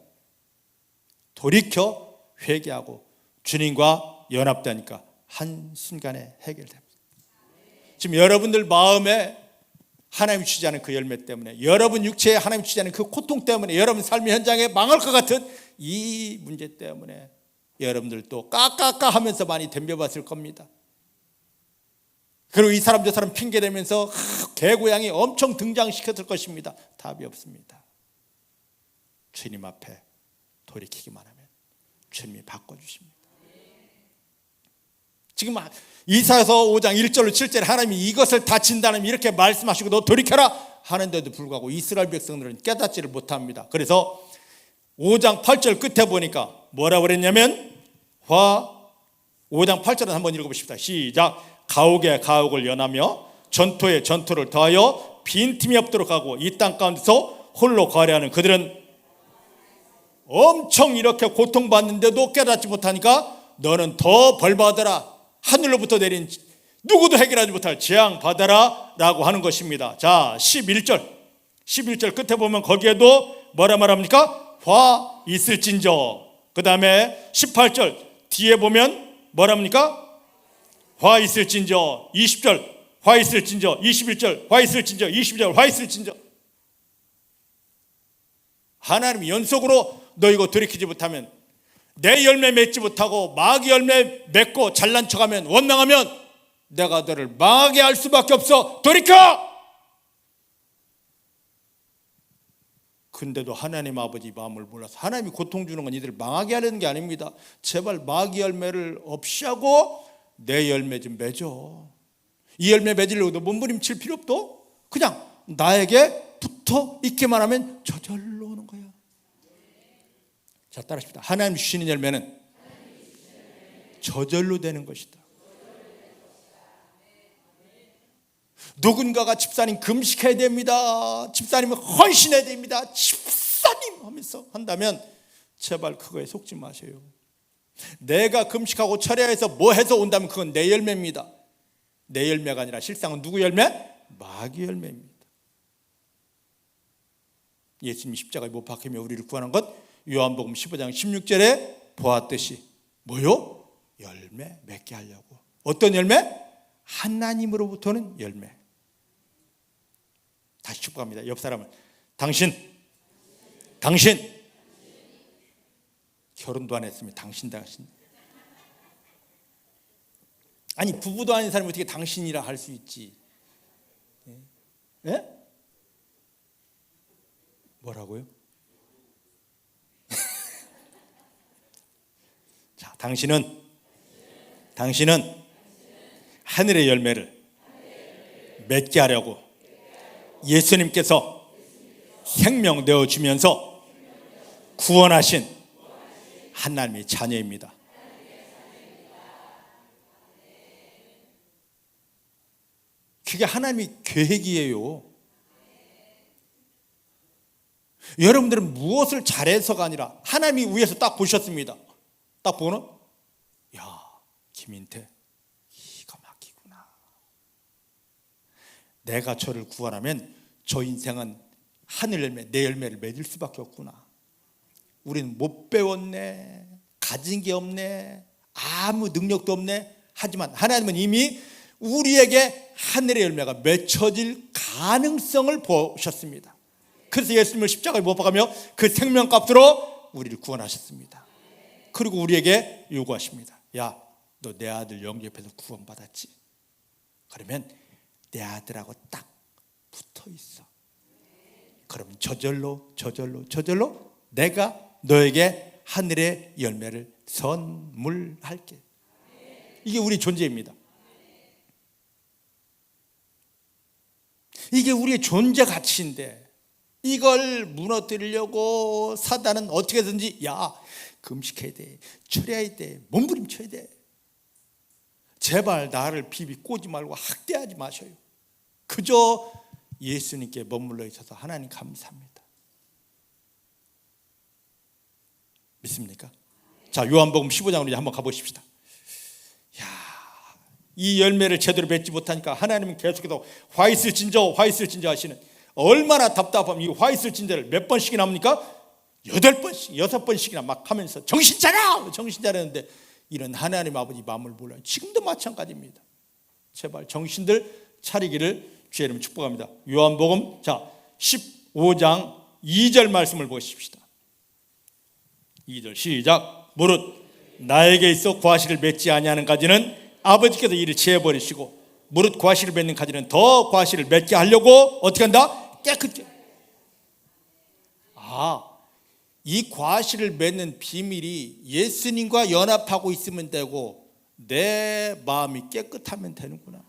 S1: 돌이켜 회개하고 주님과 연합되니까 한순간에 해결됩니다. 지금 여러분들 마음에 하나님 주지 않은 그 열매 때문에, 여러분 육체에 하나님 주지 않은 그 고통 때문에, 여러분 삶의 현장에 망할 것 같은 이 문제 때문에 여러분들도 까까까 하면서 많이 덤벼봤을 겁니다. 그리고 이 사람 저 사람 핑계대면서 개고양이 엄청 등장시켰을 것입니다. 답이 없습니다. 주님 앞에 돌이키기만 하면 주님이 바꿔주십니다. 지금 이사야서 5장 1절로 7절에 하나님이 이것을 다 진다면 이렇게 말씀하시고 너 돌이켜라 하는데도 불구하고 이스라엘 백성들은 깨닫지를 못합니다. 그래서 5장 8절 끝에 보니까 뭐라고 그랬냐면 5장 8절은 한번 읽어보십시다. 시작. 가옥에 가옥을 연하며 전투에 전투를 더하여 빈틈이 없도록 하고 이 땅 가운데서 홀로 거래하는 그들은 엄청 이렇게 고통받는데도 깨닫지 못하니까 너는 더 벌받아라, 하늘로부터 내린 누구도 해결하지 못할 재앙 받아라 라고 하는 것입니다. 자, 11절 끝에 보면 거기에도 뭐라 말합니까? 화 있을진저. 그 다음에 18절 뒤에 보면 뭐라 합니까? 화 있을진저. 20절 화 있을진저. 21절 화 있을진저. 22절 화 있을진저. 하나님이 연속으로 너 이거 돌이키지 못하면, 내 열매 맺지 못하고 마귀 열매 맺고 잘난 척하면, 원망하면 내가 너를 망하게 할 수밖에 없어. 돌이켜! 근데도 하나님 아버지 마음을 몰라서, 하나님이 고통 주는 건 이들을 망하게 하려는 게 아닙니다. 제발 마귀 열매를 없이 하고 내 열매 좀 맺어. 이 열매 맺으려고 너 몸부림칠 필요 없도, 그냥 나에게 붙어 있기만 하면 저절로 오는 거야. 자, 따라하십시다. 하나님 주시는 열매는 저절로 되는 것이다. 누군가가 집사님 금식해야 됩니다, 집사님은 헌신해야 됩니다, 집사님 하면서 한다면 제발 그거에 속지 마세요. 내가 금식하고 철야해서 뭐 해서 온다면 그건 내 열매입니다. 내 열매가 아니라 실상은 누구 열매? 마귀 열매입니다. 예수님이 십자가에 못 박히며 우리를 구하는 것, 요한복음 15장 16절에 보았듯이 뭐요? 열매 맺게 하려고. 어떤 열매? 하나님으로부터는 열매. 다시 축복합니다. 옆 사람은 당신 결혼도 안 했으면 당신. 아니, 부부도 아닌 사람이 어떻게 당신이라 할 수 있지? 예? 뭐라고요? 자, 당신은 하늘의 열매를 맺게 하려고 예수님께서 생명 내어주면서 구원하신 하나님의 자녀입니다. 그게 하나님의 계획이에요. 여러분들은 무엇을 잘해서가 아니라 하나님이 위에서 딱 보셨습니다. 딱 보고는, 야, 김인태 기가 막히구나. 내가 저를 구원하면 저 인생은 하늘 열매, 내 열매를 맺을 수밖에 없구나. 우리는 못 배웠네, 가진 게 없네, 아무 능력도 없네. 하지만 하나님은 이미 우리에게 하늘의 열매가 맺혀질 가능성을 보셨습니다. 그래서 예수님을 십자가에 못 박으며 그 생명값으로 우리를 구원하셨습니다. 그리고 우리에게 요구하십니다. 야, 너 내 아들 영접해서 구원받았지? 그러면 내 아들하고 딱 붙어 있어. 그러면 저절로 내가 너에게 하늘의 열매를 선물할게. 이게 우리 존재입니다. 이게 우리의 존재 가치인데, 이걸 무너뜨리려고 사단은 어떻게든지, 야, 금식해야 돼, 철야해야 돼, 몸부림쳐야 돼. 제발 나를 비비꼬지 말고 학대하지 마셔요. 그저 예수님께 머물러 있어서 하나님 감사합니다. 믿습니까? 자, 요한복음 15장으로 한번 가보십시다. 이 열매를 제대로 맺지 못하니까 하나님은 계속해서 화 있을진저 하시는, 얼마나 답답하면 이 화 있을진저를 몇 번씩이나 합니까? 8번씩 6번씩이나 막 하면서 정신 차리는데, 이런 하나님 아버지 마음을 몰라요. 지금도 마찬가지입니다. 제발 정신들 차리기를 주의 이름 축복합니다. 요한복음 15장 2절 말씀을 보십시다. 2절 시작. 무릇 나에게 있어 과실을 맺지 아니하는 가지는 아버지께서 이를 제어버리시고, 무릇 과실을 맺는 가지는 더 과실을 맺게 하려고 어떻게 한다? 깨끗게. 이 과실을 맺는 비밀이 예수님과 연합하고 있으면 되고 내 마음이 깨끗하면 되는구나.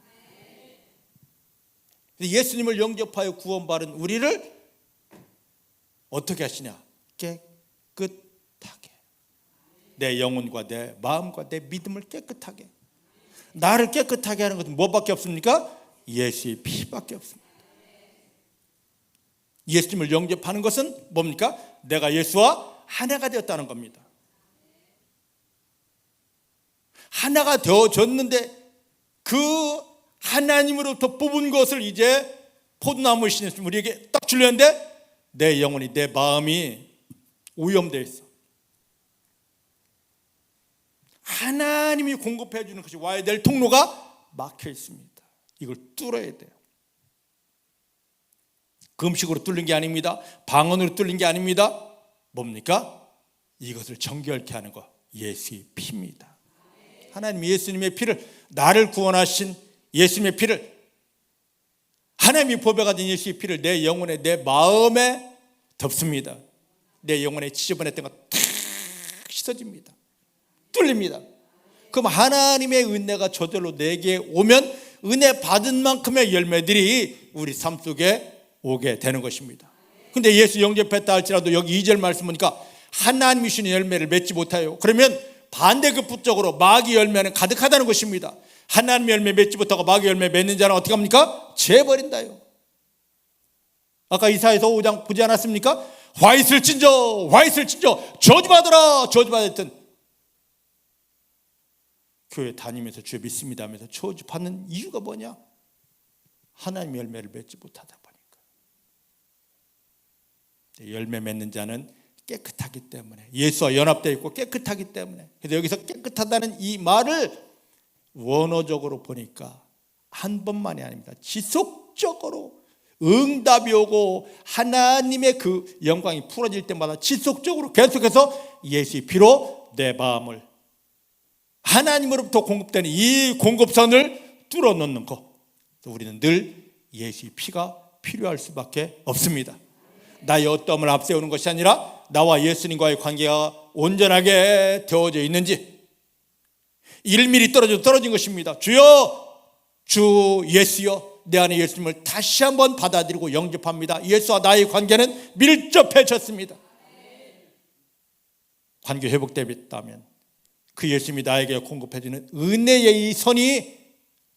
S1: 예수님을 영접하여 구원받은 우리를 어떻게 하시냐? 깨끗하게. 내 영혼과 내 마음과 내 믿음을 깨끗하게. 나를 깨끗하게 하는 것은 뭐밖에 없습니까? 예수의 피밖에 없습니다. 예수님을 영접하는 것은 뭡니까? 내가 예수와 하나가 되었다는 겁니다. 하나가 되어졌는데 그 하나님으로부터 뽑은 것을 이제 포도나무 신에서 우리에게 딱 주려는데 내 영혼이, 내 마음이 오염되어 있어. 하나님이 공급해 주는 것이 와야 될 통로가 막혀 있습니다. 이걸 뚫어야 돼요. 금식으로 뚫는 게 아닙니다. 방언으로 뚫는 게 아닙니다. 뭡니까? 이것을 정결케 하는 것, 예수의 피입니다. 하나님 예수님의 피를, 나를 구원하신 예수님의 피를, 하나님이 보배가 된 예수의 피를 내 영혼에, 내 마음에 덮습니다. 내 영혼에 지저분했던 것 탁 씻어집니다. 뚫립니다. 그럼 하나님의 은혜가 저절로 내게 오면 은혜 받은 만큼의 열매들이 우리 삶 속에 오게 되는 것입니다. 근데 예수 영접했다 할지라도 여기 2절 말씀 보니까 하나님이 주시는 열매를 맺지 못해요. 그러면 반대급부적으로 마귀 열매는 가득하다는 것입니다. 하나님의 열매 맺지 못하고 마귀 열매 맺는 자는 어떻게 합니까? 죄버린다요. 아까 이사야서 5장 보지 않았습니까? 화 있을진저 저주받으라 저주받았던, 교회 다니면서 주여 믿습니다 하면서 저주받는 이유가 뭐냐? 하나님의 열매를 맺지 못하다 보니까. 열매 맺는 자는 깨끗하기 때문에, 예수와 연합되어 있고 깨끗하기 때문에. 그래서 여기서 깨끗하다는 이 말을 원어적으로 보니까 한 번만이 아닙니다. 지속적으로 응답이 오고 하나님의 그 영광이 풀어질 때마다 지속적으로 계속해서 예수의 피로 내 마음을, 하나님으로부터 공급되는 이 공급선을 뚫어놓는 것, 우리는 늘 예수의 피가 필요할 수밖에 없습니다. 나의 어떠함을 앞세우는 것이 아니라 나와 예수님과의 관계가 온전하게 되어져 있는지, 1mm 떨어진 것입니다. 주여, 주 예수여, 내 안에 예수님을 다시 한번 받아들이고 영접합니다. 예수와 나의 관계는 밀접해졌습니다. 관계 회복되었다면 그 예수님이 나에게 공급해주는 은혜의 이 선이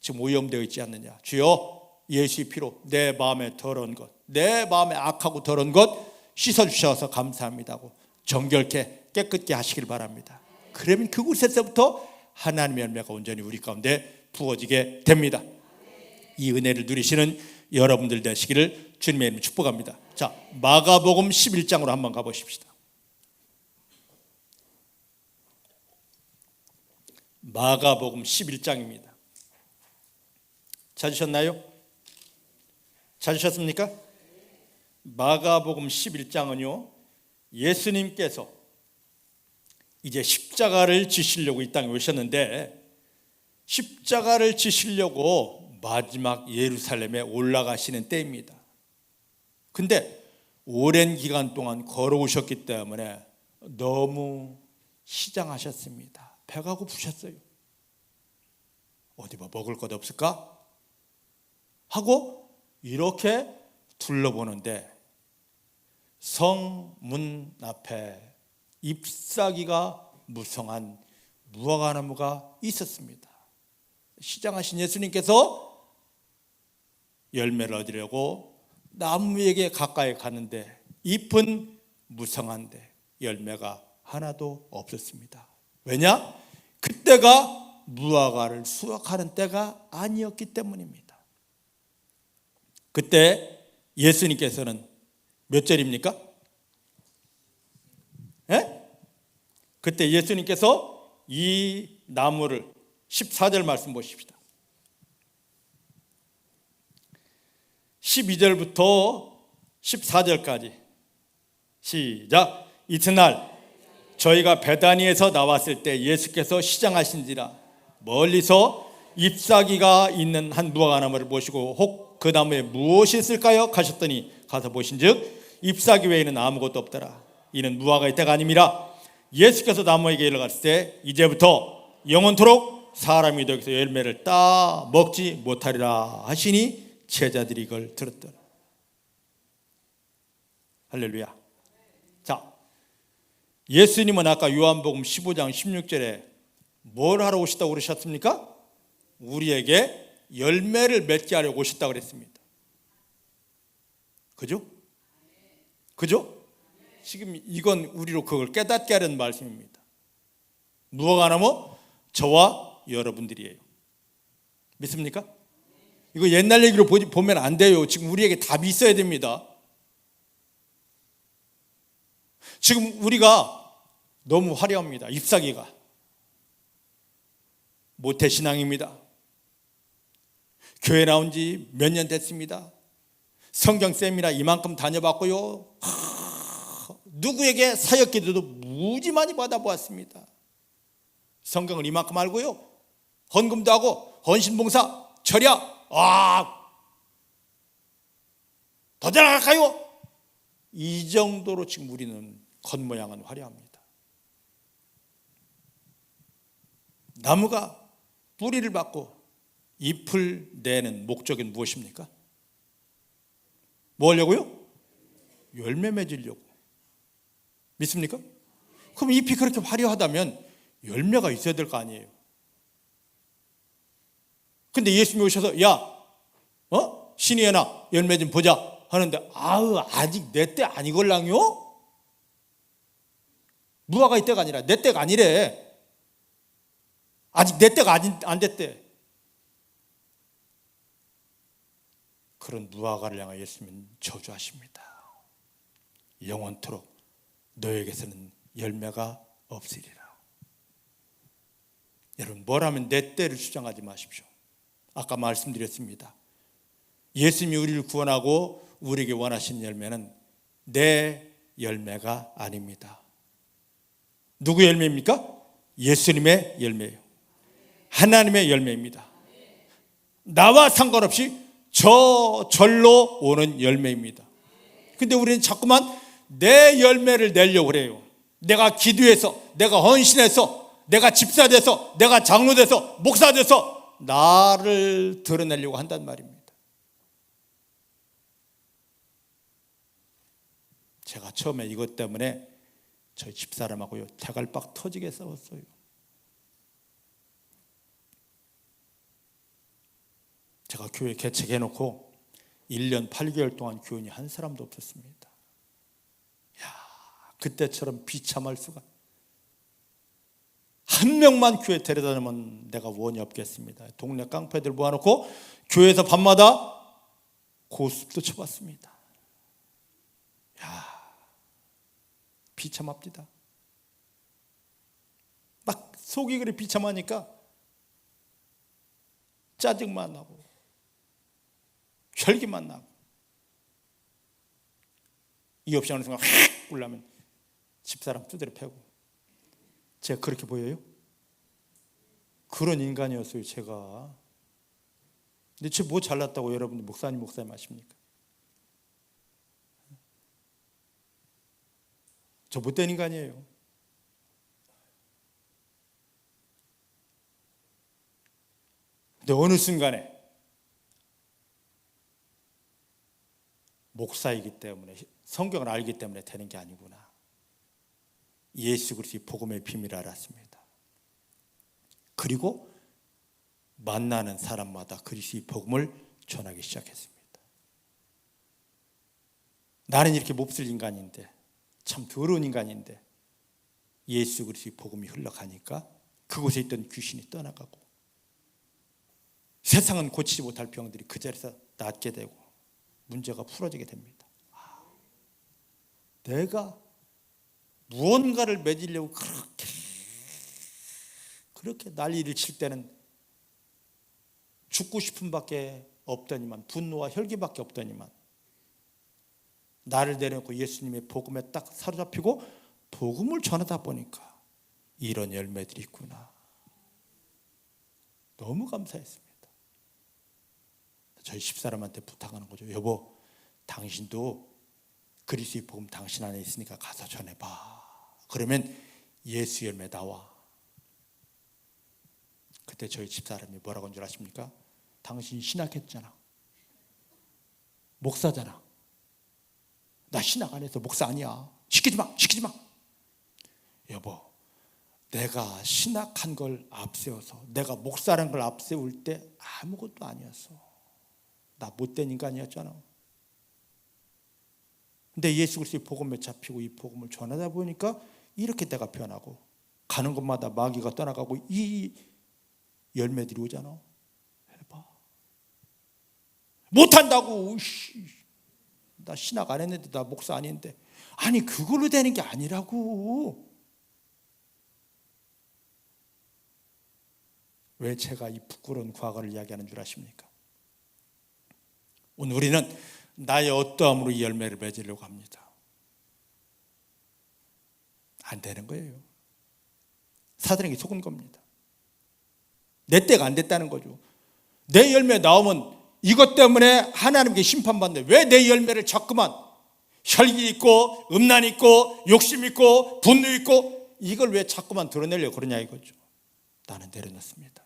S1: 지금 오염되어 있지 않느냐. 주여, 예수의 피로 내 마음에 더러운 것, 내 마음에 악하고 더러운 것 씻어주셔서 감사합니다고 정결케 깨끗게 하시길 바랍니다. 그러면 그곳에서부터 하나님의 열매가 온전히 우리 가운데 부어지게 됩니다. 이 은혜를 누리시는 여러분들 되시기를 주님의 이름으로 축복합니다. 자, 마가복음 11장으로 한번 가보십시다. 마가복음 11장입니다. 찾으셨나요? 찾으셨습니까? 마가복음 11장은요, 예수님께서 이제 십자가를 지시려고 이 땅에 오셨는데, 십자가를 지시려고 마지막 예루살렘에 올라가시는 때입니다. 근데 오랜 기간 동안 걸어오셨기 때문에 너무 시장하셨습니다. 배가 고프셨어요. 어디 뭐 먹을 것 없을까? 하고 이렇게 둘러보는데 성문 앞에 잎사귀가 무성한 무화과나무가 있었습니다. 시장하신 예수님께서 열매를 얻으려고 나무에게 가까이 가는데 잎은 무성한데 열매가 하나도 없었습니다. 왜냐? 그때가 무화과를 수확하는 때가 아니었기 때문입니다. 그때 예수님께서는 몇 절입니까? 예? 그때 예수님께서 이 나무를 14절 말씀 보십시다. 12절부터 14절까지 시작. 이튿날 저희가 베다니에서 나왔을 때 예수께서 시장하신지라 멀리서 잎사귀가 있는 한 무화과나무를 보시고 혹 그 나무에 무엇이 있을까요? 가셨더니 가서 보신즉 잎사귀 외에는 아무것도 없더라. 이는 무화과의 때가 아님이라. 예수께서 나무에게 일어갔을 때 이제부터 영원토록 사람이 여기서 열매를 따 먹지 못하리라 하시니 제자들이 이걸 들었더라. 할렐루야. 자, 예수님은 아까 요한복음 15장 16절에 뭘 하러 오셨다고 그러셨습니까? 우리에게 열매를 맺게 하려고 오셨다고 그랬습니다. 그죠? 그죠? 지금 이건 우리로 그걸 깨닫게 하려는 말씀입니다. 무화과나무 저와 여러분들이에요. 믿습니까? 이거 옛날 얘기로 보면 안 돼요. 지금 우리에게 답이 있어야 됩니다. 지금 우리가 너무 화려합니다. 잎사귀가 모태신앙입니다. 교회 나온 지 몇 년 됐습니다. 성경 세미나 이만큼 다녀봤고요. 누구에게 사역 기도도 무지 많이 받아보았습니다. 성경을 이만큼 알고요, 헌금도 하고 헌신봉사, 철야, 더 잘할까요? 이 정도로 지금 우리는 겉모양은 화려합니다. 나무가 뿌리를 받고 잎을 내는 목적은 무엇입니까? 뭐 하려고요? 열매 맺으려고. 믿습니까? 그럼 잎이 그렇게 화려하다면 열매가 있어야 될 거 아니에요. 근데 예수님이 오셔서 신이여나 열매 좀 보자 하는데 아직 내 때 아니걸랑요? 무화과의 때가 아니라 내 때가 아니래. 아직 내 때가 안 됐대. 그런 무화과를 향하여 예수님은 저주하십니다. 영원토록 너에게서는 열매가 없으리라. 여러분, 뭘 하면 내 때를 주장하지 마십시오. 아까 말씀드렸습니다. 예수님이 우리를 구원하고 우리에게 원하시는 열매는 내 열매가 아닙니다. 누구 열매입니까? 예수님의 열매예요. 하나님의 열매입니다. 나와 상관없이 절로 오는 열매입니다. 근데 우리는 자꾸만 내 열매를 내려고 그래요. 내가 기도해서, 내가 헌신해서, 내가 집사 돼서, 내가 장로 돼서, 목사 돼서 나를 드러내려고 한단 말입니다. 제가 처음에 이것 때문에 저희 집사람하고요, 태갈박 터지게 싸웠어요. 제가 교회 개척해놓고 1년 8개월 동안 교인이 한 사람도 없었습니다. 그때처럼 비참할 수가. 한 명만 교회 데려다 놓으면 내가 원이 없겠습니다. 동네 깡패들 모아놓고 교회에서 밤마다 고스톱도 쳐봤습니다. 비참합니다. 막 속이 그리 비참하니까 짜증만 나고 혈기만 나고, 이 없이 하는 순간 확 울라면 집사람 두드려 패고. 제가 그렇게 보여요? 그런 인간이었어요, 제가. 근데 저 뭐 잘났다고 여러분들 목사님 하십니까? 저 못된 인간이에요. 근데 어느 순간에 목사이기 때문에, 성경을 알기 때문에 되는 게 아니구나. 예수 그리스도의 복음의 비밀을 알았습니다. 그리고 만나는 사람마다 그리스도의 복음을 전하기 시작했습니다. 나는 이렇게 몹쓸 인간인데, 참 더러운 인간인데, 예수 그리스도의 복음이 흘러가니까 그곳에 있던 귀신이 떠나가고, 세상은 고치지 못할 병들이 그 자리에서 낫게 되고 문제가 풀어지게 됩니다. 내가 무언가를 맺으려고 그렇게 난리를 칠 때는 죽고 싶은 밖에 없더니만, 분노와 혈기밖에 없더니만, 나를 내려놓고 예수님의 복음에 딱 사로잡히고 복음을 전하다 보니까 이런 열매들이 있구나. 너무 감사했습니다. 저희 집사람한테 부탁하는 거죠. 여보, 당신도 그리스도의 복음 당신 안에 있으니까 가서 전해봐. 그러면 예수 열매 나와. 그때 저희 집사람이 뭐라고 한 줄 아십니까? 당신 신학했잖아. 목사잖아. 나 신학 안 해서 목사 아니야. 시키지 마. 여보, 내가 신학한 걸 앞세워서, 내가 목사라는 걸 앞세울 때 아무것도 아니었어. 나 못된 인간이었잖아. 근데 예수 그리스도의 복음에 잡히고 이 복음을 전하다 보니까 이렇게 내가 변하고, 가는 곳마다 마귀가 떠나가고 이 열매들이 오잖아. 해봐. 못한다고. 나 신학 안 했는데, 나 목사 아닌데. 아니, 그걸로 되는 게 아니라고. 왜 제가 이 부끄러운 과거를 이야기하는 줄 아십니까? 오늘 우리는 나의 어떠함으로 이 열매를 맺으려고 합니다. 안 되는 거예요. 사단에게 속은 겁니다. 내 때가 안 됐다는 거죠. 내 열매 나오면 이것 때문에 하나님께 심판받는데 왜 내 열매를 자꾸만 혈기 있고 음란 있고 욕심 있고 분노 있고 이걸 왜 자꾸만 드러내려고 그러냐 이거죠. 나는 내려놓습니다.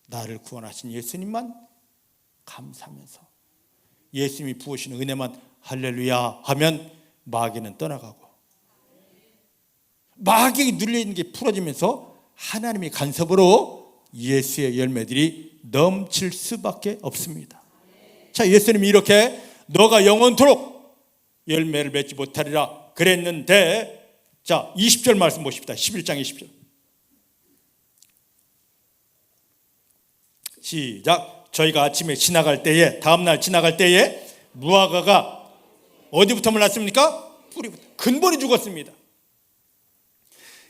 S1: 나를 구원하신 예수님만 감사하면서 예수님이 부으신 은혜만 할렐루야 하면 마귀는 떠나가고 마귀에게 눌려있는 게 풀어지면서 하나님의 간섭으로 예수의 열매들이 넘칠 수밖에 없습니다. 자, 예수님이 이렇게 너가 영원토록 열매를 맺지 못하리라 그랬는데, 자 20절 말씀 보십시다. 11장 20절 시작. 저희가 아침에 지나갈 때에, 다음날 지나갈 때에 무화과가 어디부터 몰랐습니까? 뿌리부터. 근본이 죽었습니다.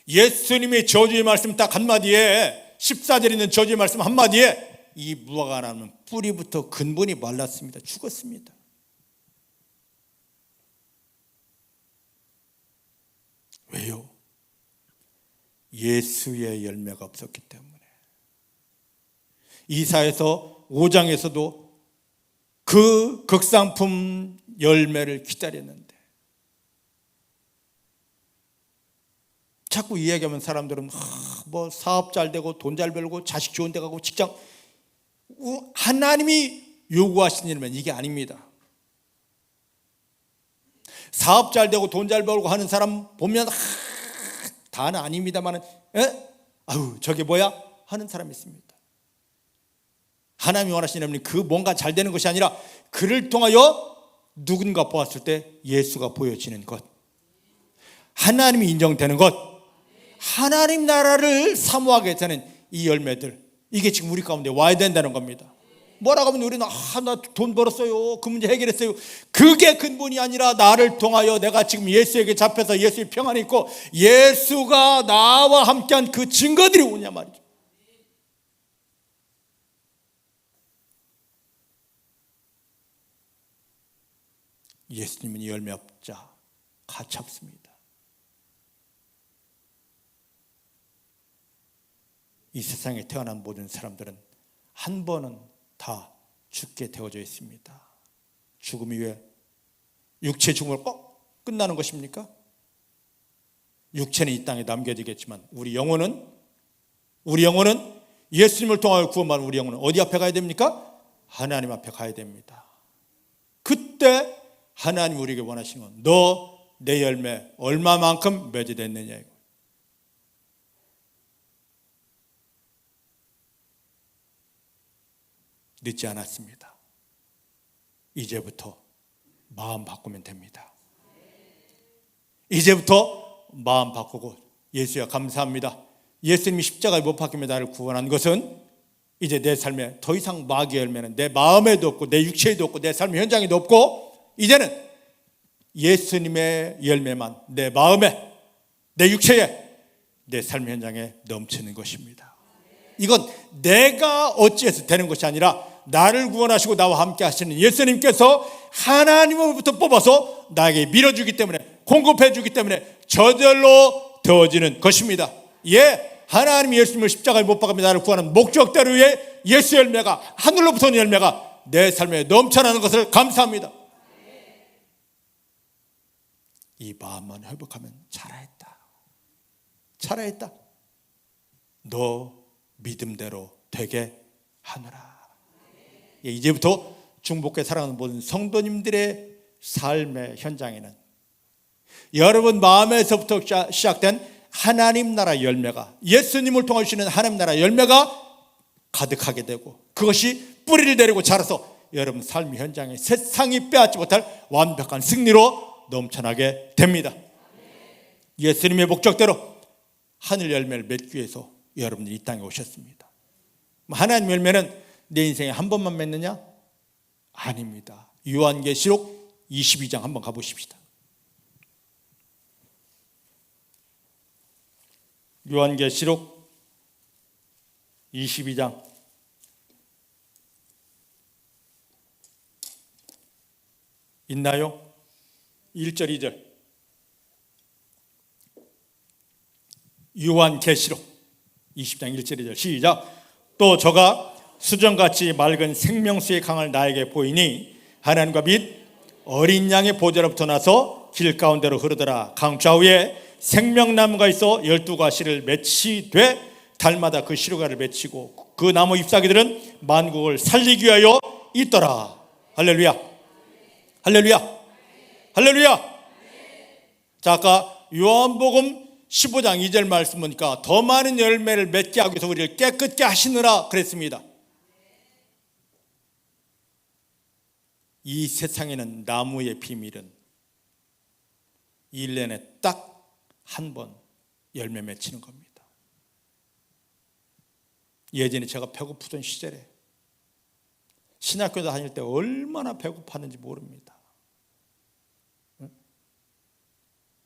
S1: 예수님의 저주의 말씀 딱 한마디에, 14절에 있는 저주의 말씀 한마디에 이 무화과 나무는 뿌리부터 근본이 말랐습니다. 죽었습니다. 왜요? 예수의 열매가 없었기 때문에. 이사야서 5장에서도 그 극상품 열매를 기다렸는데 자꾸 이야기하면 사람들은 뭐 사업 잘 되고 돈 잘 벌고 자식 좋은 데 가고 직장, 하나님이 요구하시는 일은 이게 아닙니다. 사업 잘 되고 돈 잘 벌고 하는 사람 보면 다는 아닙니다만 아유 저게 뭐야 하는 사람이 있습니다. 하나님이 원하시는 일은 그 뭔가 잘 되는 것이 아니라 그를 통하여 누군가 보았을 때 예수가 보여지는 것, 하나님이 인정되는 것, 하나님 나라를 사모하게 되는 이 열매들, 이게 지금 우리 가운데 와야 된다는 겁니다. 뭐라고 하면 우리는 나 돈 벌었어요, 그 문제 해결했어요. 그게 근본이 아니라 나를 통하여 내가 지금 예수에게 잡혀서 예수의 평안이 있고 예수가 나와 함께한 그 증거들이 오냐 말이죠. 예수님은 열매 없자 가엾습니다. 이 세상에 태어난 모든 사람들은 한 번은 다 죽게 되어져 있습니다. 죽음 이후에 육체 죽음을 꼭 끝나는 것입니까? 육체는 이 땅에 남겨지겠지만 우리 영혼은 예수님을 통하여 구원받은 우리 영혼은 어디 앞에 가야 됩니까? 하나님 앞에 가야 됩니다. 그때 하나님 우리에게 원하시는 건 너 내 열매 얼마만큼 맺어냈느냐. 늦지 않았습니다. 이제부터 마음 바꾸면 됩니다. 이제부터 마음 바꾸고 예수야 감사합니다. 예수님이 십자가에 못 박히며 나를 구원한 것은 이제 내 삶에 더 이상 마귀의 열매는 내 마음에도 없고 내 육체에도 없고 내 삶의 현장에도 없고 이제는 예수님의 열매만 내 마음에, 내 육체에, 내 삶의 현장에 넘치는 것입니다. 이건 내가 어찌해서 되는 것이 아니라 나를 구원하시고 나와 함께 하시는 예수님께서 하나님으로부터 뽑아서 나에게 밀어주기 때문에, 공급해 주기 때문에 저절로 되어지는 것입니다. 하나님이 예수님을 십자가에 못 박으며 나를 구하는 목적대로의 예수 열매가, 하늘로부터 오는 열매가 내 삶에 넘쳐나는 것을 감사합니다. 이 마음만 회복하면 잘하였다. 너 믿음대로 되게 하노라. 이제부터 중복해 살아가는 모든 성도님들의 삶의 현장에는 여러분 마음에서부터 시작된 하나님 나라 열매가, 예수님을 통해 주시는 하나님 나라 열매가 가득하게 되고 그것이 뿌리를 내리고 자라서 여러분 삶의 현장에 세상이 빼앗지 못할 완벽한 승리로 넘쳐나게 됩니다. 예수님의 목적대로 하늘 열매를 맺기 위해서 여러분들이 이 땅에 오셨습니다. 하나님 열매는 내 인생에 한 번만 맺느냐? 아닙니다. 요한계시록 22장 한번 가보십시다. 요한계시록 22장 있나요? 1절 2절 요한계시록 20장 1절이죠. 시작. 또 저가 수정같이 맑은 생명수의 강을 나에게 보이니 하나님과 및 어린 양의 보좌로부터 나서 길 가운데로 흐르더라. 강 좌우에 생명나무가 있어 12가지를 맺히되 달마다 그 시루가를 맺히고 그 나무 잎사귀들은 만국을 살리기 위하여 있더라. 할렐루야, 할렐루야, 할렐루야. 자, 아까 요한복음 15장 2절 말씀 보니까 더 많은 열매를 맺게 하기 위해서 우리를 깨끗게 하시느라 그랬습니다. 이 세상에는 나무의 비밀은 1년에 딱 한 번 열매 맺히는 겁니다. 예전에 제가 배고프던 시절에 신학교 다닐 때 얼마나 배고팠는지 모릅니다.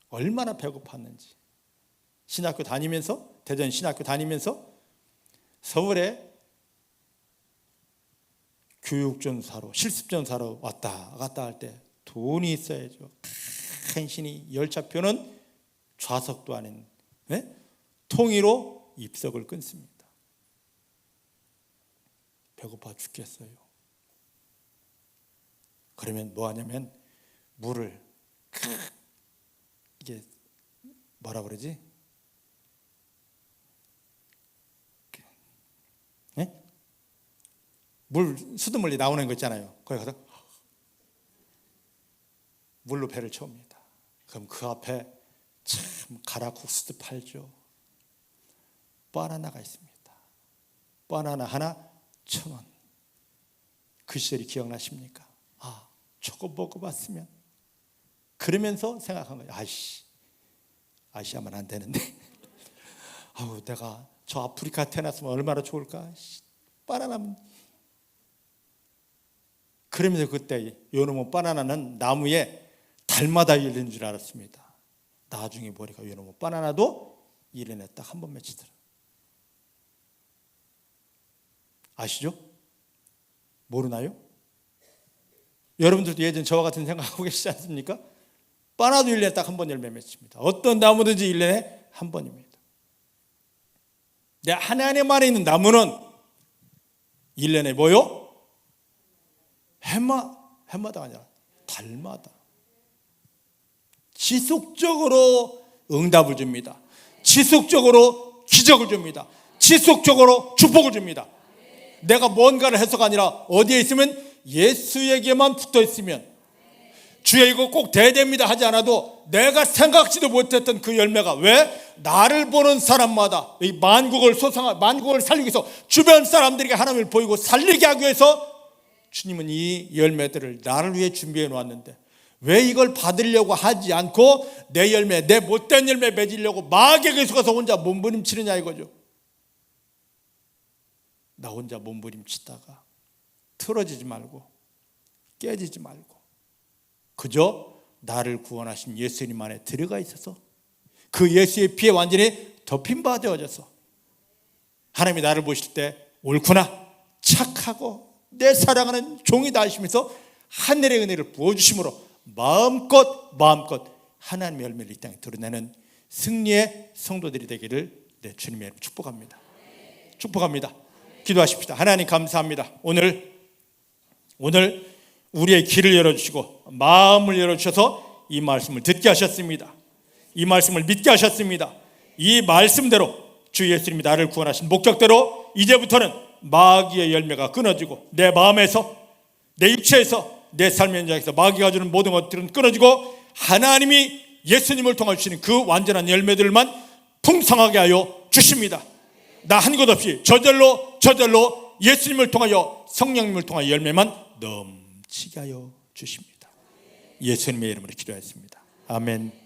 S1: 얼마나 배고팠는지. 신학교 다니면서, 대전 신학교 다니면서 서울에 교육전사로, 실습전사로 왔다 갔다 할 때 돈이 있어야죠. 간신히 열차표는 좌석도 아닌 통으로 입석을 끊습니다. 배고파 죽겠어요. 그러면 뭐 하냐면 물을 이게 뭐라 그러지? 물 수돗물이 나오는 거 있잖아요. 거기 가서 물로 배를 채웁니다. 그럼 그 앞에 참 가라국수도 팔죠. 바나나가 있습니다. 바나나 하나 1,000원. 그 시절이 기억나십니까? 아, 저거 먹어봤으면. 그러면서 생각한 거예요. 아시아만 안 되는데. 아우, 내가 저 아프리카 태어났으면 얼마나 좋을까? 바나나면. 그러면서 그때 요놈의 바나나는 나무에 달마다 열리는 줄 알았습니다. 나중에 보니까 요놈의 바나나도 1년에 딱 한 번 맺히더라. 아시죠? 모르나요? 여러분들도 예전 저와 같은 생각하고 계시지 않습니까? 바나나도 1년에 딱 한 번 열매 맺힙니다. 어떤 나무든지 1년에 한 번입니다. 하나님 안에 있는 나무는 1년에 뭐요? 해마다가 아니라 달마다 지속적으로 응답을 줍니다. 지속적으로 기적을 줍니다. 지속적으로 축복을 줍니다. 내가 뭔가를 해서가 아니라 어디에 있으면 예수에게만 붙어 있으면 주여 이거 꼭 돼야 됩니다 하지 않아도 내가 생각지도 못했던 그 열매가 왜? 나를 보는 사람마다 이 만국을 살리기 위해서 주변 사람들에게 하나님을 보이고 살리게 하기 위해서 주님은 이 열매들을 나를 위해 준비해 놓았는데 왜 이걸 받으려고 하지 않고 내 열매, 내 못된 열매 맺으려고 마귀에게 속아서 혼자 몸부림치느냐 이거죠. 나 혼자 몸부림치다가 틀어지지 말고 깨지지 말고 그저 나를 구원하신 예수님 안에 들어가 있어서 그 예수의 피에 완전히 덮인 바 되어져서 하나님이 나를 보실 때 옳구나 착하고 내 사랑하는 종이다 하시면서 하늘의 은혜를 부어주심으로 마음껏 하나님의 열매를 이 땅에 드러내는 승리의 성도들이 되기를 내 주님의 이름으로 축복합니다. 축복합니다. 기도하십시다. 하나님 감사합니다. 오늘 우리의 귀를 열어주시고 마음을 열어주셔서 이 말씀을 듣게 하셨습니다. 이 말씀을 믿게 하셨습니다. 이 말씀대로 주 예수님이 나를 구원하신 목적대로 이제부터는 마귀의 열매가 끊어지고 내 마음에서 내 육체에서 내 삶의 현장에서 마귀가 주는 모든 것들은 끊어지고 하나님이 예수님을 통해 주시는 그 완전한 열매들만 풍성하게 하여 주십니다. 나 한 것 없이 저절로 예수님을 통하여 성령님을 통하여 열매만 넘치게 하여 주십니다. 예수님의 이름으로 기도했습니다. 아멘.